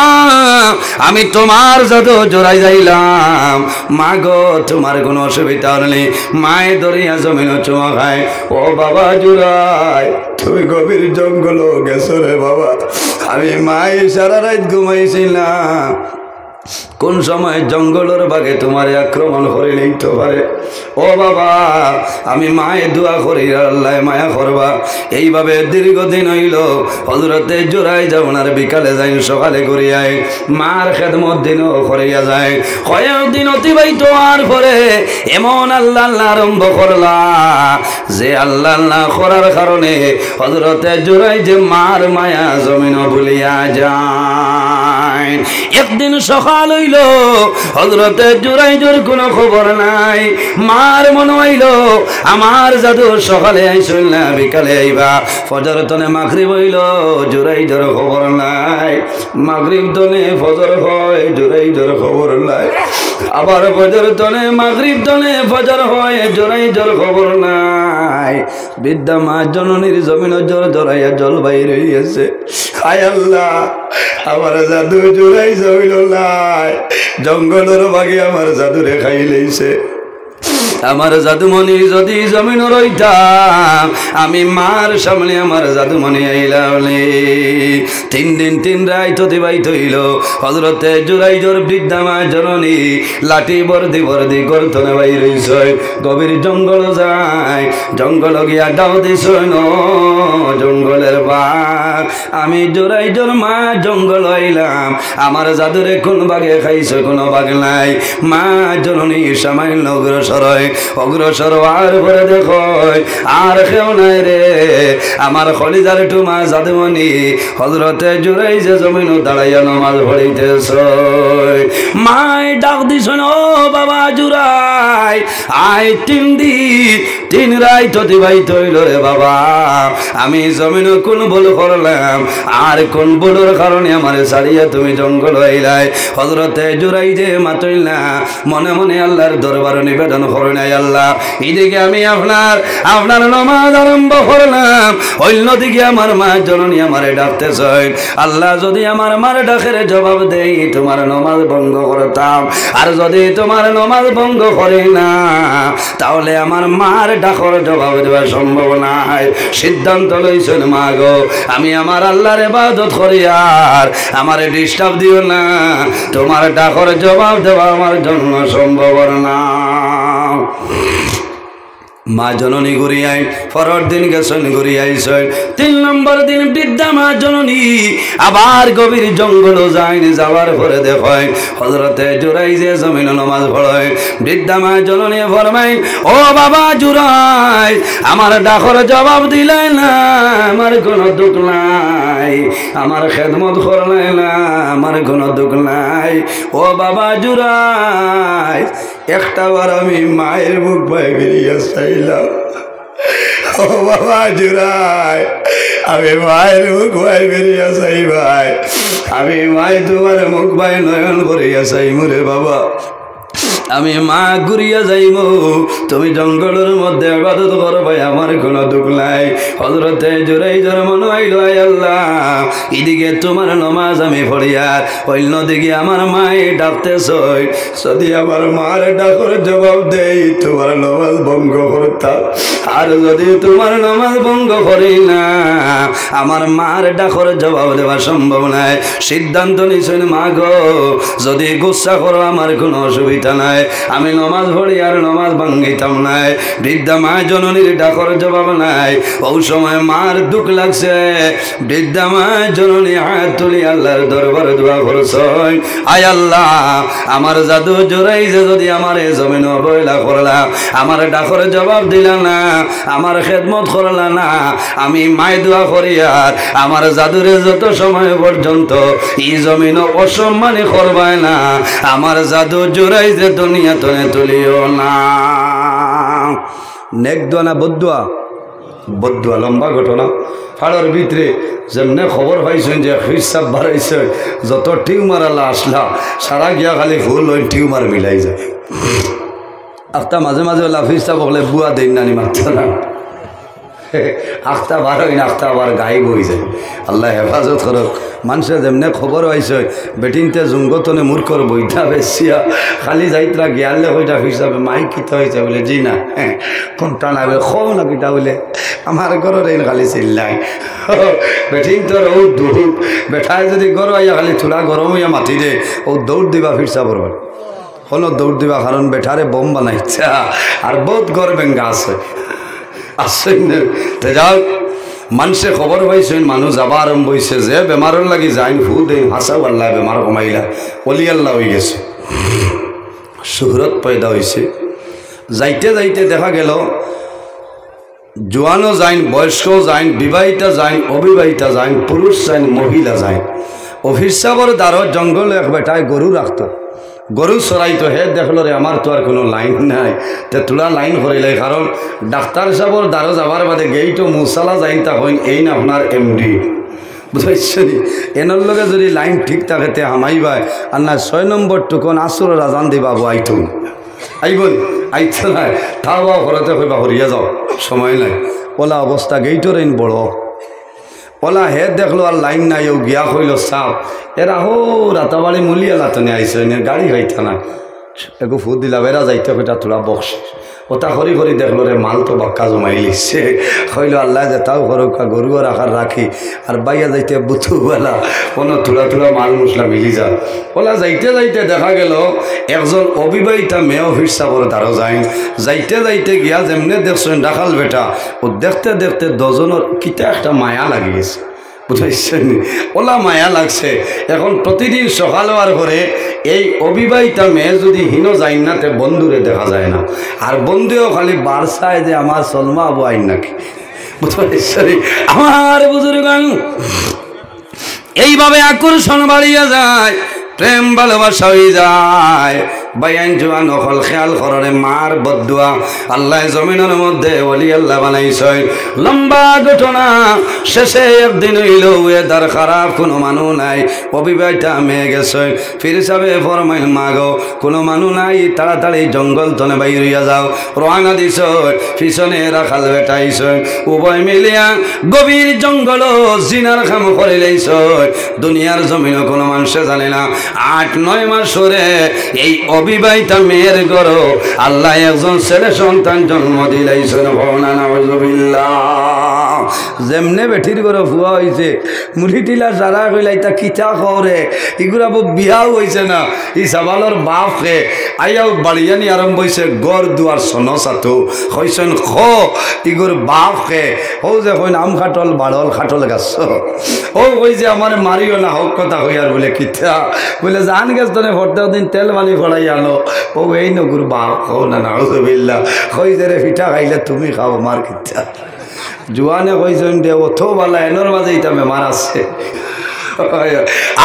আমি তোমার জাদু জুরাই যাইলাম, মা গো তোমার কোনো অসুবিধা নেই। মায়ে দরিয়া জমিন চুমা খায়, ও বাবা জুরাই তুমি গভীর জঙ্গল গেছো রে বাবা, আমি মায়ে সারা রাত ঘুমাইছিলাম, কোন সময় জঙ্গলের বাঘে তোমার আক্রমণ করে নিতে পারে। ও বাবা আমি মায়ে দোয়া করি আল্লাহ মায়া করবা। এইভাবে দীর্ঘদিন হইল হযরতে জুরাই যাও না, বিকালে যাই সকালে করিয়ায়, মার খেদমত দিনও করিয়া যায়। কয়েকদিন অতিবাহিত হওয়ার পরে এমন আল্লাহ আল্লাহ আরম্ভ করলা, যে আল্লাহ আল্লাহ করার কারণে হযরতে জুরাই যে মার মায়া জমিন ভুলিয়া যায়। আজমাইন। একদিন সকাল হইল, হযরতে জুরাইজের কোনো খবর নাই। মার মনে হইল আমার জাদু সকালে আইসল না বিকালে আইবা। ফজর তনে মাগরিব হইল, জুরাইজের খবর নাই। মাগরিব তনে ফজর হয়, জুরাইজের খবর নাই। আবার ফজর তনে মাগরিব তনে ফজর হয়, জুরাইজের খবর নাই। বৃদ্ধা মা জননীর জমিন জোর জড়াইয়া জল বাইর হইয়াছে। হায় আল্লাহ, আমার জাদু জুরাইজ হইল নাই। জঙ্গলের বাগে আমার জাদু রেখাই লইছে। আমার জাদুমণি যদি জমিন রইতাম, আমি মার সামনে আমার জাদুমণি আইলামলে। 3 দিন 3 রাত অতিবাহিত হইল। হযরতে জুরাইজের বৃদ্ধা মা জননী লাঠি বর্দি বর্দি গর্তনে বাইর হইছে। গভীর জঙ্গল যায়, জঙ্গল গিয়া দাও দিছ জঙ্গলের বাঘ। আমি জুরাইজের মা জঙ্গল আইলাম, আমার জাদুরে কোন বাগে খাইছে, কোনো বাঘ নাই। মা জননী সামান্য অগ্রসর হয়, অগ্রসর আর পরে দেখো আর কেউ নাই রে। আমার খলিজার টুমা জাদুমণি হযরতে জুরাইজ জমিন দাঁড়াইয়া নামাজ পড়িতেছ। মায় ডাক দিছ, ও বাবা জুরাই, আয় 3 দিন 3 রাত অতিবাহিত হইল রে বাবা। আমি জমিন কোন ভুল করলাম, আর কোন ভুলের কারণে আমার ছাড়িয়া তুমি জঙ্গল হইলাই। হযরতে জুরাইজে মাতইল না, মনে মনে আল্লাহর দরবারে নিবেদন করে নাই, আল্লাহ এদিকে আমি আপনার নামাজ আরম্ভ করলাম, অন্যদিকে আমার মা জননী আমারে ডাকতেছে। আল্লাহ যদি আমার মার ডাকের জবাব দেই, তোমার নামাজ ভঙ্গ করতাম। আর যদি তোমার নামাজ ভঙ্গ করে না, তাহলে আমার মার ডাকর জবাব দেওয়া সম্ভব নাই। সিদ্ধান্ত লইছেন মা গো, আমি আমার আল্লাহর ইবাদত করি, আর আমারে ডিস্টার্ব দিও না। তোমার ডাকর জবাব দেওয়া আমার জন্য সম্ভব না। মা জননী ঘুরিয়াই পরের দিন গেছেন, ঘুরিয়াইছেন। 3 নম্বর দিন বৃদ্ধা মা জননী আবার গভীর জঙ্গল যায়। যাওয়ার পরে দেখয় হযরতে জুরাইজে জমিন নামাজ পড়ে। বৃদ্ধা মা জননী ফরমাই, ও বাবা জুরাই, আমার ডাকর জবাব দিলে না, আমার কোনো দুঃখ নাই। আমার খেদমত করলে না, আমার কোনো দুঃখ নাই। ও বাবা জুরাই, একটা বার আমি মায়ের মুখ ভাই বেরিয়ে চাইলাম। ও বাবা জুরাই, আমি মায়ের মুখ ভাই বেরিয়ে চাই ভাই। আমি মায় তোমার মুখ ভাই নয়ন করিয়া চাই মুরে বাবা। আমি মা ঘুরিয়া যাইব, তুমি জঙ্গলের মধ্যে ইবাদত করবে, আমার কোনো দুঃখ নাই। হযরতে জুরাইজের মনে হইল, আল্লাহ এদিকে তোমার নামাজ আমি পড়ি, আর অন্যদিকে আমার মায়ে ডাকতেছ। যদি আমার মার ডাকর জবাব দেই, তোমার নামাজ ভঙ্গ করতাম। আর যদি তোমার নামাজ ভঙ্গ করি না, আমার মার ডাকর জবাব দেওয়া সম্ভব নাই। সিদ্ধান্ত নিছেন মা গো, যদি গুসা করো আমার কোনো অসুবিধা নাই, আমি নমাজ পড়ি আর নমাজ ভাঙ্গিতাম নাই। বৃদ্ধা মা জননীর ডাকর জবাব নাই। ওই সময় মার দুঃখ লাগছে। বৃদ্ধা মা জননী হাত তুলি আল্লাহর দরবারে দোয়া করছে, আয় আল্লাহ, আমার জাদু জুরাইজে যদি আমার এই জমিন অবহেলা করলা, আমার ডাকর জবাব দিলা না, আমার খেদমত করলা না, আমি মায় দোয়া করি, আর আমার জাদুরে যত সময় পর্যন্ত এই জমিন অসম্মানী করবায় না, আমার জাদু জুরাইজে দুনিয়া তনে তুলিও না। নেক দোয়া না বদুয়া? বদুয়া। লম্বা ঘটনা। ফাড়ার ভিতরে যেমনে খবর পাইছেন যে হিসাব বাড়াইছে, যত টিউমার আল্লাহ আসলা সারা গিয়া খালি ফুল ওই টিউমার মিলাই যায়। আখতা মাঝে মাঝে লাফিসটা বকলে বুয়া দেন নানি মারতে না, আখতা বার হয় না, আখতা আবার গায়ে বই যায়। আল্লাহ হেফাজত করক। মানুষের যেমনে খবর হয়েছে বেটিনতে জুঙ্গতনে মূর্খর বইটা বেশিয়া খালি যাইতরা গিয়ালে হইটা হিসাবে মাই কিতা হয়েছে বলে, জি না কোনটা না বলে খো না কিতা বলে, আমার ঘরের এই খালি চিল্লাই বেটিন তোর ও দৌড় বেঠায় যদি গরম আইয়া খালি থোড়া গরম হইয়া মাতি দে, ও দৌড় দিবা ফিরসা পড়বার হলো দৌড় দিবা, কারণ বেঠারে বোম বানাইছে আর বহুত গড় বেঙ্গা আছে আসছেন। তো যাও মানুষে খবর পাইছেন, মানুষ যাবা আরম্ভ হয়েছে যে বেমারের লাগি যাইন ফু দেন হাসা আল্লাহ বেমার কমাইলা অলি আল্লাহ হয়ে গেছে, সুহরত পয়দা হয়েছে। যাইতে যাইতে দেখা গেল জোয়ানও যাইন, বয়স্ক যাইন, বিবাহিতা যাইন, অবিবাহিতা যাইন, পুরুষ যাইন, মহিলা যাইন, অফিস সাবর দ্বারো জঙ্গল এক বেটায় গরু রাখতো, গরু চড়াইতো। হে দেখলো রে আমার তো আর কোনো লাইন নাই, তে তোলা লাইন করিলে, কারণ ডাক্তার সাবর দ্বারো যাবার বাদে গেইটো মুসালা যাইন তা হইন এই না আপনার এমডি, বুঝাইছি। এনার লগে যদি লাইন ঠিক থাকে তে হামাইবাই, আর না 6 নম্বর টুকন আসর রাজান দিবাবু আইতো আইবন, আইতো নাই তাও বা ঘরতে কইবা হরিয়া যাও, সময় নাই। ওলা অবস্থা গেইটোর আইন বড় ওলা হে দেখলো আর লাইন নাই, ও গিয়া কইল সাপ এরা হো রাতাবাড়ি মুলিয়া লাতনে আইসে, গাড়ি গাইতা না একটু ফুট দিলা বেড়া যাইতে ওইটা তোরা বক্স ওটা খরি খরি দেখলো রে মাল তো বাক্কা জমাই লিখছে। কইল আল্লাহ যে তাও ঘরকা গরু রাখার রাখি আর বাইয়া যাইতে বুথুবেলা কোনো থোড়া থোড়া মাল মশলা মিলি যা। ওলা যাইতে যাইতে দেখা গেল একজন অবিবাহিতা মেয়ে অফিস সাবর দ্বারো যায়, যাইতে যাইতে গিয়া যেমনে দেখছেন ডাকাল বেটা ও দেখতে দেখতে দজনের কিতা একটা মায়া লাগিয়েছে, বুঝাইছেন। ওলা মায়া লাগছে। এখন প্রতিদিন সকাল হওয়ার পরে এই অবিবাহিতা মেয়ে যদি হীন যায় না তে বন্ধুরে দেখা যায় না, আর বন্ধুও খালি বারসায় যে আমার সলমা আবু আইন নাকি, বুঝাইছেন। আমার বুজুর্গ এইভাবে আকর্ষণ বাড়িয়া যায়, প্রেম ভালোবাসা হয়ে যায়। বাইন জোয়ান নকল খেয়াল করে মার বদুয়া আল্লাহ জমিনের মধ্যে ওলি আল্লাহ বানাইছে। লম্বা ঘটনা শেষে একদিন হইল এদার খারাপ কোনো মানুষ নাই, অবিবাহিতা মেয়ে গেছে। ফির সাবে ফরমাইল মাগো কোনো মানুষ নাই, তাড়াতাড়ি জঙ্গল তনে বাইরিয়া যাও। রওনা দিছ, পিছনে রাখাল বেটাইছ, উভয় মিলিয়া গভীর জঙ্গল জিনার খাম করে লইছ। দুনিয়ার জমিনে কোনো মানুষে জানে না 8-9 মাস ধরে এই অবিবাহিতা মেয়ের ঘর আল্লাহ একজন ছেলে সন্তান জন্ম দিলাইছেন। যেমনে বেঠির ঘর ফুয়া হয়েছে মুড়ি টিলা যারা কইলাইতা কিতা খরে এগুলা বিয়াও হয়েছে না। ই সাবালর বাপকে আইয়াও বাড়িয়ানি আরম্ভ হয়েছে গড় দুয়ার সন সাথু কইছেন খ ইগুর বাপকে ও যে কইন আম খাটল বাড়ল খাটল গাছ ও কই যে আমার মারিও না হোক কথা হইয়ার বলে কিতা বলে জান গেছ তনে ভর্তা দিন তেল বালি ফড়াই আনো ও এই নগুর বাপ ও না না বিল্লা কই যে রে পিঠা খাইলে তুমি খাও মার কিতা জুয়ানে কইছেন দে অথো বালা এনর মাঝে ইতা বেমার আছে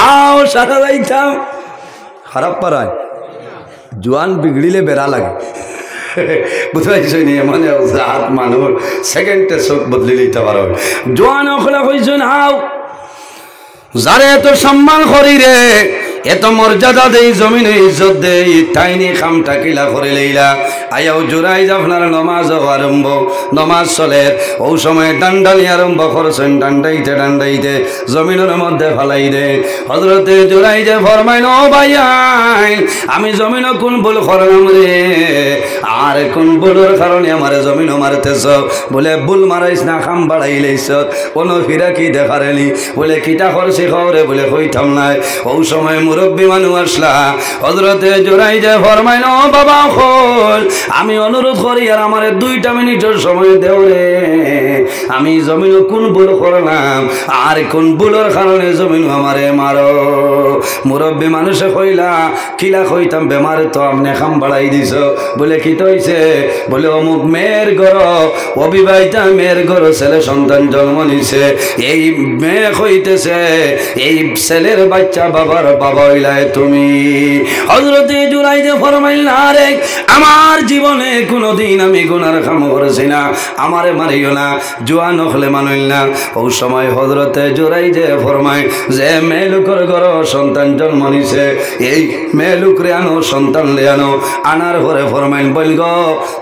আও সারা যাইতাম খারাপ পারায় জুয়ান বিগড়িলে বেড়া লাগে বুঝাইছ নি মানে হাত মানুষ সেকেন্ডে চোখ বদলি দিতে পারো। জোয়ান ওখলা কইছেন হাও যারে এত সম্মান করি রে এত মর্যাদা দেই জমিনে ইজ্জত দেই তাইনি খামটা কিলা করে লইলা আয়াও জোরাই আপনার নমাজ আরম্ভ নমাজ চলে ও সময় ডান্ডানি আরম্ভ করছেন ডান্ডাইতে ডান্ডাইতে জমিনের মধ্যে ফালাই দে হজরতে জোরাই যে ফরমাইন ও ভাইয়াই আমি জমিন কোন ভুল করলাম রে আর কোন ভুলের কারণে আমার জমিন মারতেছ বলে ভুল মারাইস না খাম বাড়াই লইছ কোনো ফিরা কি দেখারেনি বলে কিটা করছি খবরে বলে কইতাম নাই। ও সময় মুরব্বী মানুষ আসলা হজরতে জোরাই যে ফরমাইন ও বাবা হল আমি অনুরোধ করি আর আমার 2টা মিনিটের সময় দেও রে আমি জমিন কোন ভুল করলাম আর কোন ভুলের কারণে জমিন আমারে মারো। মুরব্বী মানুষে কইলা কিলা কইতাম বেমার তো আপনি খাম বাড়াই দিছ বলে কি হইছে বলে অমুক মেয়ের ঘর অবিবাহিতা মেয়ের ঘর ছেলে সন্তান জন্ম নিছে এই মেয়ে হইতেছে এই ছেলের বাচ্চা বাবার বাবা হইলায় তুমি। হযরতে জুরাইদে ফরমাইল না রে আমার জীবনে কোনোদিন আমি গুনার কাম করেছি না আমারে মারিও না জোয়ান হলে মানিল না। ও সময় হযরতে জুরাইদে ফরমায় যে মেয়ে লোকের ঘর সন্তান জন্ম নিছে এই মেয়ে লোকরে আনো সন্তান লে আনো আনার পরে ফরমাইল বল গো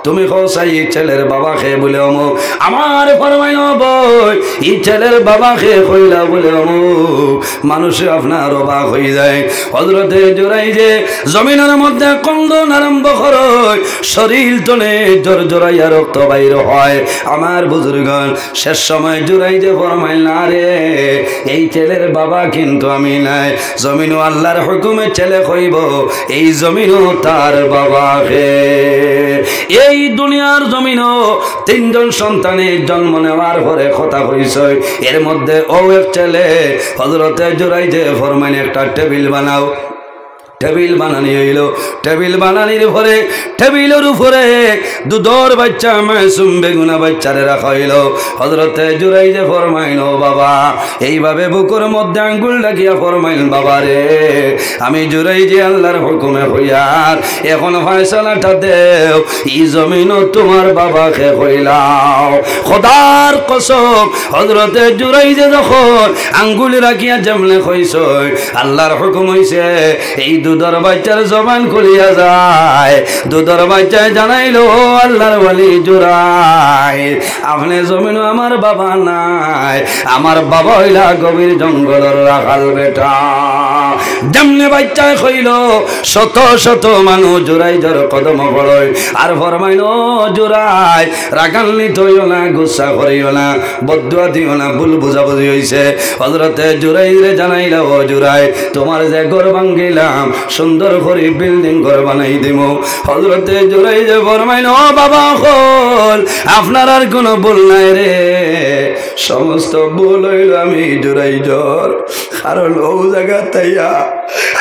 তুমি কসাই ছেলের বাবা খেয়ে বলে অমুক আমার ফরমাইল বই এই ছেলের বাবা খেয়ে কইলা বলে অমুক মানুষে আপনার অবাক হয়ে যায়। হযরতে জুরাইদে জমিনের মধ্যে কন্দন আরম্ভ করে শরীর তলে জোর জোরাইয়া রক্ত বাইর হয়। আমার বুজুর্গণ শেষ সময় জুরাইদে ফরমাইল না রে এই ছেলের বাবা কিন্তু আমি নাই জমিনও আল্লাহর হুকুমে ছেলে হইব এই জমিনও তার বাবা হে। এই দুনিয়ার জমিনও 3জন সন্তানের জন্ম নেওয়ার পরে কথা কইছে এর মধ্যে ও এক ছেলে হযরতে জুরাইদে ফরমাইল একটা টেবিল বানাও টেবিল বানানি হইল টেবিল বানানির পরে টেবিলের উপরে দুধর বাচ্চা মাসুম বেগুনা বাচ্চারে রাখা হইল হযরতে জুরাইজে ফরমাইল বাবা এইভাবে বুকের মধ্যে আঙ্গুল রাখিয়া ফরমাইল বাবা রে আমি জুরাইজে আল্লাহর হুকুমে হইয়ার এখন ফয়সালাটা দেও এই জমিন তোমার বাবাকে হইলাও খোদার কসম হযরতে জুরাইজে যখন আঙ্গুল রাখিয়া যেমনে কইছ আল্লাহর হুকুম হইছে এই দুধর বাচ্চার জবান খুলিয়া যায় দুধর বাচ্চায় জানাইলো আল্লাহর ওয়ালি জুরাই আপনি জমিন আমার বাবা নাই আমার বাবা হইলা গভীর জঙ্গলের রাখাল বেটা যেমনে বাচ্চায় কইল শত শত মানুষ জুরাইজের কদম পড়য় আর ফরমাইল জুরাই রাগান্বিত হইও না গুসা করিও না বদুয়া দিও না ভুল বুঝাবুঝি হইছে হযরতে জুরাইরে জানাইলা ও জুরাই তোমার যে ঘর ভাঙ্গিলাম সুন্দর করে বিল্ডিং ঘর বানাই দিব হযরতে জুরাই যে ফরমাইল ও বাবা হল আপনার আর কোনো ভুল নাই রে সমস্ত ভুল হইল আমি জুরাইজর কারণ ও জায়গা তাইয়া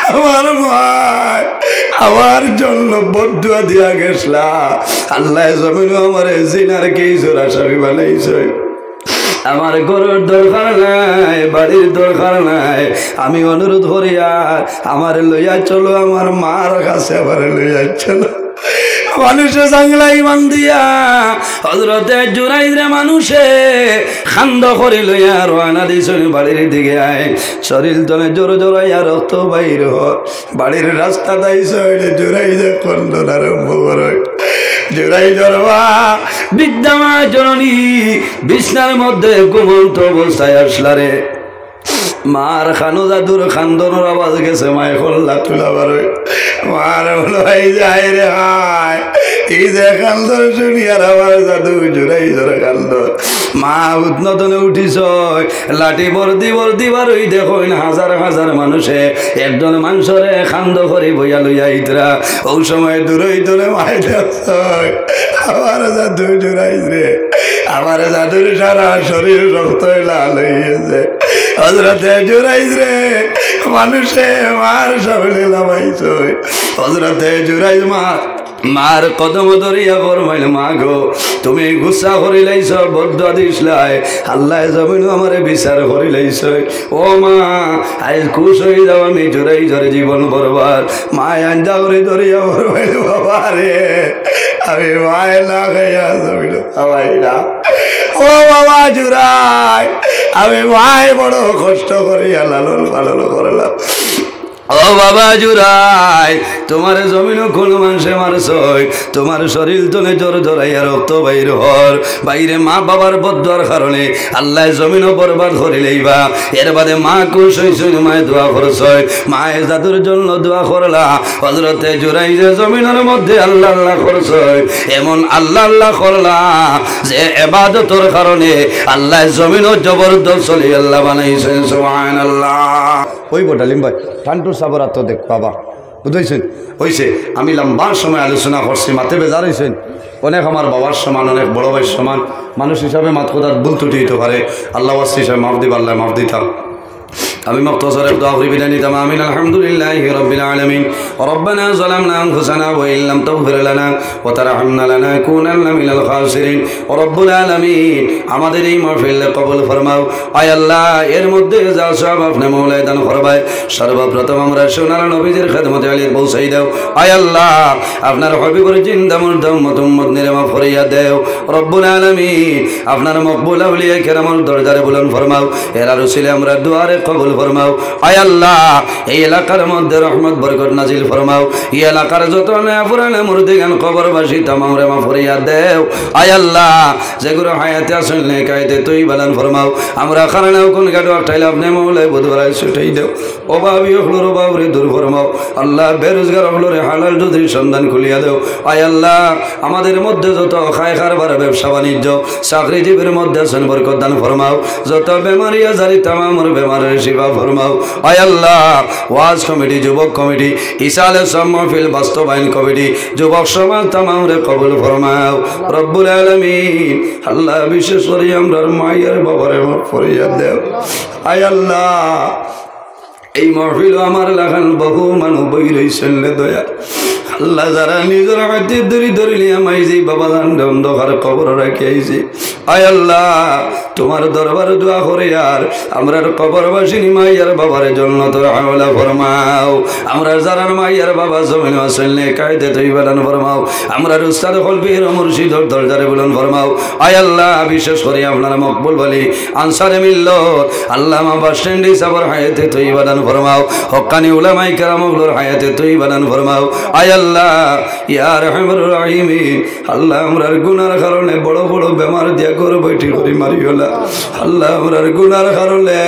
আমার ভাই আমার জন্য বদুয়া দিয়া গেছলা আল্লাহ জমিন আমার জিনার কি জোড়া সবই বানাইছে আমার গরুর দরকার নাই বাড়ির দরকার নাই আমি অনুরোধ করি আর আমার লইয়া চলো আমার মার কাছে আমার লইয়া চলো মানুষে জাংলা ইমান দিয়া হযরতে জুরাইরে মানুষে খান্দ করি লইয়া রওনা দিছেন বাড়ির দিকে আয় শরীর তলে জোর জোরাইয়া রক্ত বাইর বাড়ির রাস্তা দাইছে জুরাইরে কন্দন আরম্ভ করে জুরাই জরবা বিদ্যামা জননী বিছনার মধ্যে ঘুমন্ত অবস্থায় আসলা রে মার খানো জাদুর খান্দনের আওয়াজ গেছে মায় খোল্লা তুলা বারোয় মার বলো এই যায় রে হায় এই যে খান্দর শুনি আর আমার জাদু জুরাই জোরে খান্দর মা উদ্নতনে উঠিস লাঠি বর্দি বর্দি বারোই দেখো হাজার হাজার মানুষে একজন মানুষরে খান্দ করে বইয়া লইয়া ইতরা ও সময় দূরই দূরে মায় দেখ আমার জাদু জুরাই রে আমার জাদুর সারা শরীর রক্ত লাল হয়েছে হযরতে জুরাইজ রে মানুষে মার সামনে লামাইছ হযরতে জুরাইজ মার কদম ধরিয়া ফরমাইল মা গো তুমি গুসা করি লাইছ বদুয়া দিসলাই আল্লাহ জমিন আমারে বিচার করি লাইছ ও মা আজ খুশ হয়ে যাও আমি জুরাইজের জীবন বরবাদ মা আঞ্জা করে ধরিয়া ফরমাইল বাবা রে আমি মায় না খাইয়া জমিন খাওয়াই না ও বাবা জুরাই আমি মায় বড় কষ্ট করিয়া লালন পালন করলাম ও বাবা জুরাই তোমার জমিনও কোন মানুষে মারছই তোমার শরীর তলে জোর জোরাইয়া রক্ত বাইর হর বাইরে মা বাবার বদুয়ার কারণে আল্লাহ জমিনও বরবাদ করে লইবা এর বাদে মা খুশ হইছই মায়ে দোয়া করছই মায়ে জাদুর জন্য দোয়া করলা হযরতে জুরাই যে জমিনের মধ্যে আল্লাহ আল্লাহ করছই এমন আল্লাহ আল্লাহ করলা যে ইবাদতের কারণে আল্লাহ জমিনও জবরদস্ত চলি আল্লাহ বানাইছেন সুবহানাল্লাহ ওই বটালিম ভাই ঠান্ডুর সাবর আত্ম দেখ বাবা বুঝেছেন হয়েছে আমি লম্বা সময় আলোচনা করছি মাতে বেজার হয়েছেন অনেক আমার বাবার সমান অনেক বড় ভাইয়ের সমান মানুষ হিসাবে মাত কোথার ভুল ত্রুটি হতে পারে আল্লাহ হিসাবে মাফ দিব আল্লাহ মাফ দিতাম আমি মখতসরে দোয়া করি বিদায় নিতাম আমিন আলহামদুলিল্লাহি রাব্বিল আলামিন রব্বানা যালামনা আনফুসানা ওয়া ইল্লাম তাগফির লানা ওয়া তারহামনা লানাকুনান্না মিনাল খাসিরিন রব্বুল আলামিন আমাদের এই মাহফিল কবুল ফরমাও আয় আল্লাহ এর মধ্যে যা সব আপনি মওলায় দান ফরমায় সর্বপ্রথম আমরা সোনার নবীজির খেদমতে আলির পৌঁছাই দাও আয় আল্লাহ আপনার হাবিবের জিন্দা মুর্দা উম্মত নিরামা ফরিয়া দেও রব্বুল আলামিন আপনার মকবুল আউলিয়া কেরামর দরজারে বুলন্দ ফরমাও এর রসিলে আমরা দুয়ারে কবুল ফরমাও আয় আল্লাহ এই এলাকার মধ্যে রহমত বরকত নাজিল ফরমাও এই এলাকার যত নয়া পুরানে মুর্দিগান কবরবাসী তামাম রে মাফ করিয়া দেও আয় আল্লাহ যেগুলো হায়াতে আসল নে কায়দে তুই বালান ফরমাও আমরা খারানাও কোন গাড়ি আটাইলে আপনি মৌলাই বুধবারায় ছুটাই দেও অভাবী হলোর অভাবরে দূর ফরমাও আল্লাহ বেরোজগার হলোরে হালাল দুধের সন্ধান খুলিয়া দেও আয় আল্লাহ আমাদের মধ্যে যত খায় খারবার ব্যবসা বাণিজ্য চাকরিজীবীর মধ্যে আছেন বরকত দান ফরমাও যত বেমারি আজারি তামামর বেমারের শিফা ফরমাও আয় আল্লাহ ওয়াজ কমিটি যুবক কমিটি ইসালে সম্মাহফিল বাস্তবায়ন কমিটি যুবক সমাজ তামাম রে কবুল ফরমাও রব্বুল আলামিন আল্লাহ বিশেষ করে আমরার মায়ের বাবারে মাফ করিয়া দেও আয় আল্লাহ এই মাহফিল আমার লাগান বহু মানুষ বই রইছেন রে দয়া আল্লাহ যারা নিজের হাতে ধরিলে আমায় যে বাবা দান্ড অন্ধকার কবর রাখি আইছে আয় আল্লাহ তোমার দরবার দোয়া করে আর আমরার কবরবাসিনী মাইয়ার বাবার জন্য তোর হাওলা ফরমাও আমরা যারা মাইয়ার বাবা জমিন আসলে কায়দে তুই বেলান ফরমাও আমরা উস্তাদ কলবীর মুর্শিদর দরজারে বলন ফরমাও আয় আল্লাহ বিশেষ করে আপনারা মকবুল বলি আনসারে মিল্লত আল্লামা বাস স্ট্যান্ডে সাবর হায়াতে তুই বেলান ফরমাও হক্কানি উলামায়ে কেরামগুলোর হায়াতে তুই বেলান ফরমাও আয় আল্লাহ ইয়া রহমানুর রহিম আল্লাহ আমরার গুনার কারণে বড় বড় বেমার দিয়া করে বৈঠি করি মারিও না আল্লাহ আমরার গুনার কারণে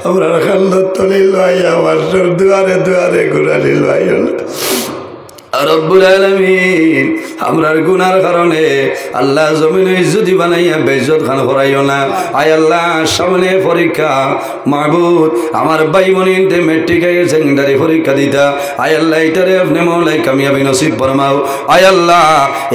আমরার খাল্লত তলি লইয়া ওয়াসর দুয়ারে দুয়ারে ঘুরালি লইয়া রব্বুল আলামিন আমরার গুনার কারণে আল্লাহ জমিনে ইজ্জতি বানাইয়া বেইজ্জত খান করাইও না আয় আল্লাহ সামনে পরীক্ষা মাহবুব আমার ভাই বোনদের মেট্রিক সেকেন্ডারি পরীক্ষা দিতা আয় আল্লাহ এটারে আপনি মওলাই কামিয়াবি নসিব ফরমাও আয় আল্লাহ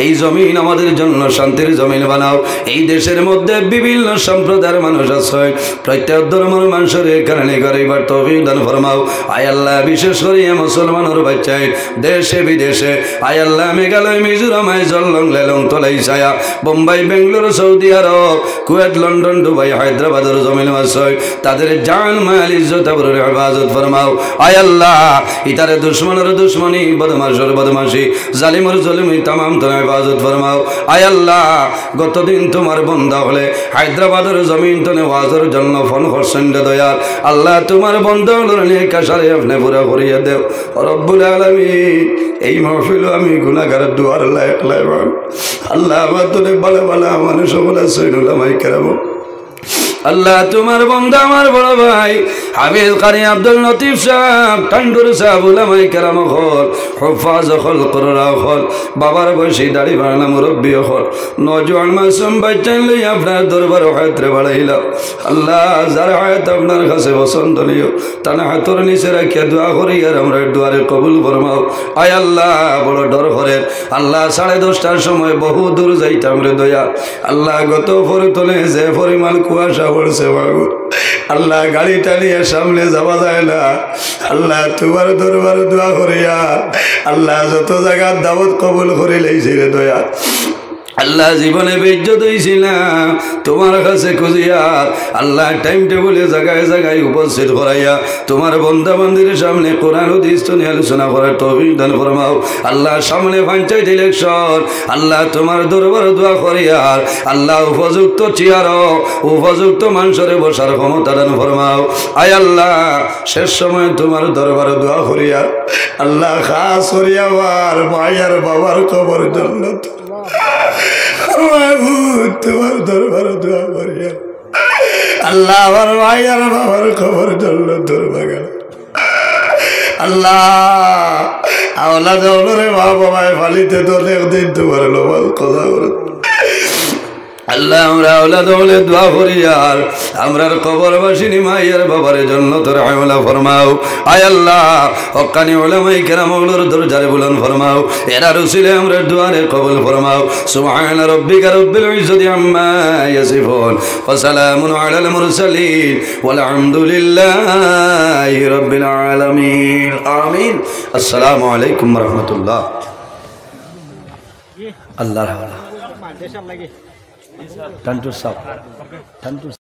এই জমিন আমাদের জন্য শান্তির জমিন বানাও এই দেশের মধ্যে বিভিন্ন সম্প্রদায়ের মানুষ আছে প্রত্যেক ধর্মের মানুষের কারণে গরিবার তৌফিক দান ফরমাও আয় আল্লাহ বিশেষ করে মুসলমানের বাচ্চায় দেশে বিদেশে আয় আল্লাহ মেঘালয় মিজোরাম জলং লেলং তলাই ছায়া Bombay Bengaluru Saudi Arab Kuwait London Dubai হায়দ্রাবাদের জমিন আছে তাদের জান মাল ইজ্জত আবরুর হেফাজত ফরমাও আয় আল্লাহ ইতারে দুশ্মনের দুশ্মনী বদমাশের বদমাশি জালিমের জলিমি तमाम তোর হেফাজত ফরমাও আয় আল্লাহ গতদিন তোমার বান্দা হলে হায়দ্রাবাদের জমিন তনে ওয়াজের জন্য ফোন করছেন দয়াল আল্লাহ তোমার বান্দা হলোর নেক আশারে আপনি পুরা করিয়ে দেও রব্বুল আলামিন এই মাহফিল আমি গুনাহগারের দুয়ার লায়ক আল্লাহ আমার তোরে ভালো ভালো মানুষ সকল আছে উলামায়ে কেরাম আল্লাহ তোমার বান্দা আমার বড় ভাই হাফিজ কারি আব্দুল লতিফ সাহেব টান্ডুর সাহেব উলামায়ে কেরাম হল হুফাজ হল কুররা হল বাবার বয়সী দাড়ি বাংলা মুরব্বী হল নওজোয়ান মাসুম বাচ্চা লই আপনার দরবার হায়াতে বাড়াইলা আল্লাহ যার হায়াত আপনার কাছে পছন্দনীয় তানা হাতর নিচে রাখিয়া দোয়া করি আর আমরা দুয়ারে কবুল ফরমাও আয় আল্লাহ বড় ডর করেন আল্লাহ 10:30টার সময় বহু দূর যাইতাম রে দয়া আল্লাহ গত পরে তোলে যে পরিমাণ কুয়াশা পড়ছে বাবু আল্লাহ গাড়ি টানিয়ে সামনে যাওয়া যায় না আল্লাহ তোমার দরবার দোয়া করিয়া আল্লাহ যত জায়গার দাওয়াত কবুল করে লইছি রে দয়া আল্লাহ জীবনে বেজ্জত হইছিলাম তোমার কাছে খুঁজিয়া আল্লাহ টাইম টেবলে জায়গায় জায়গায় উপস্থিত করাইয়া তোমার বান্দা বান্দির সামনে কোরআন হাদিস নিয়ে আলোচনা করার তৌফিক দান ফরমাও আল্লাহ সামনে পঞ্চায়েত ইলেকশন আল্লাহ তোমার দরবার দোয়া করিয়া আল্লাহ উপযুক্ত চেয়ার উপযুক্ত মানুষের বসার ক্ষমতা দান ফরমাও আয় আল্লাহ শেষ সময় তোমার দরবার দোয়া করিয়া আল্লাহ খাস করিয়া আর মায়ের বাবার কবর জান্নাত তোমার দরবার দোয়া করিয়া আল্লাহ আমার মায়ের বাবার খবর জান্নাত দরবার আল্লাহ আওলাদ ওরে মা বাবায় ফালিতে তো একদিন তোমার লোবাল কথা করে আল্লাহ আমরা আওলাদ হলে দোয়া করি আর আমরার কবরবাসিনী মায়ের বাবার জন্য তোর হাওলা ফরমাও আয় আল্লাহ হক্কানি উলামায়ে কেরামগুলোর দরজারে বুলন্দ ফরমাও এরা রসিলে আমরা দুয়ারে কবুল ফরমাও সুবহান রাব্বিকা রব্বিল ইজ্জতি আম্মা ইয়াসিফুন ওয়া সালামুন আলাল মুরসালিন ওয়াল হামদুলিল্লাহি রাব্বিল আলামিন আমিন আসসালামু আলাইকুম ওয়া রাহমাতুল্লাহ আল্লাহর হাওলা টান্টু সাহেব টান্টু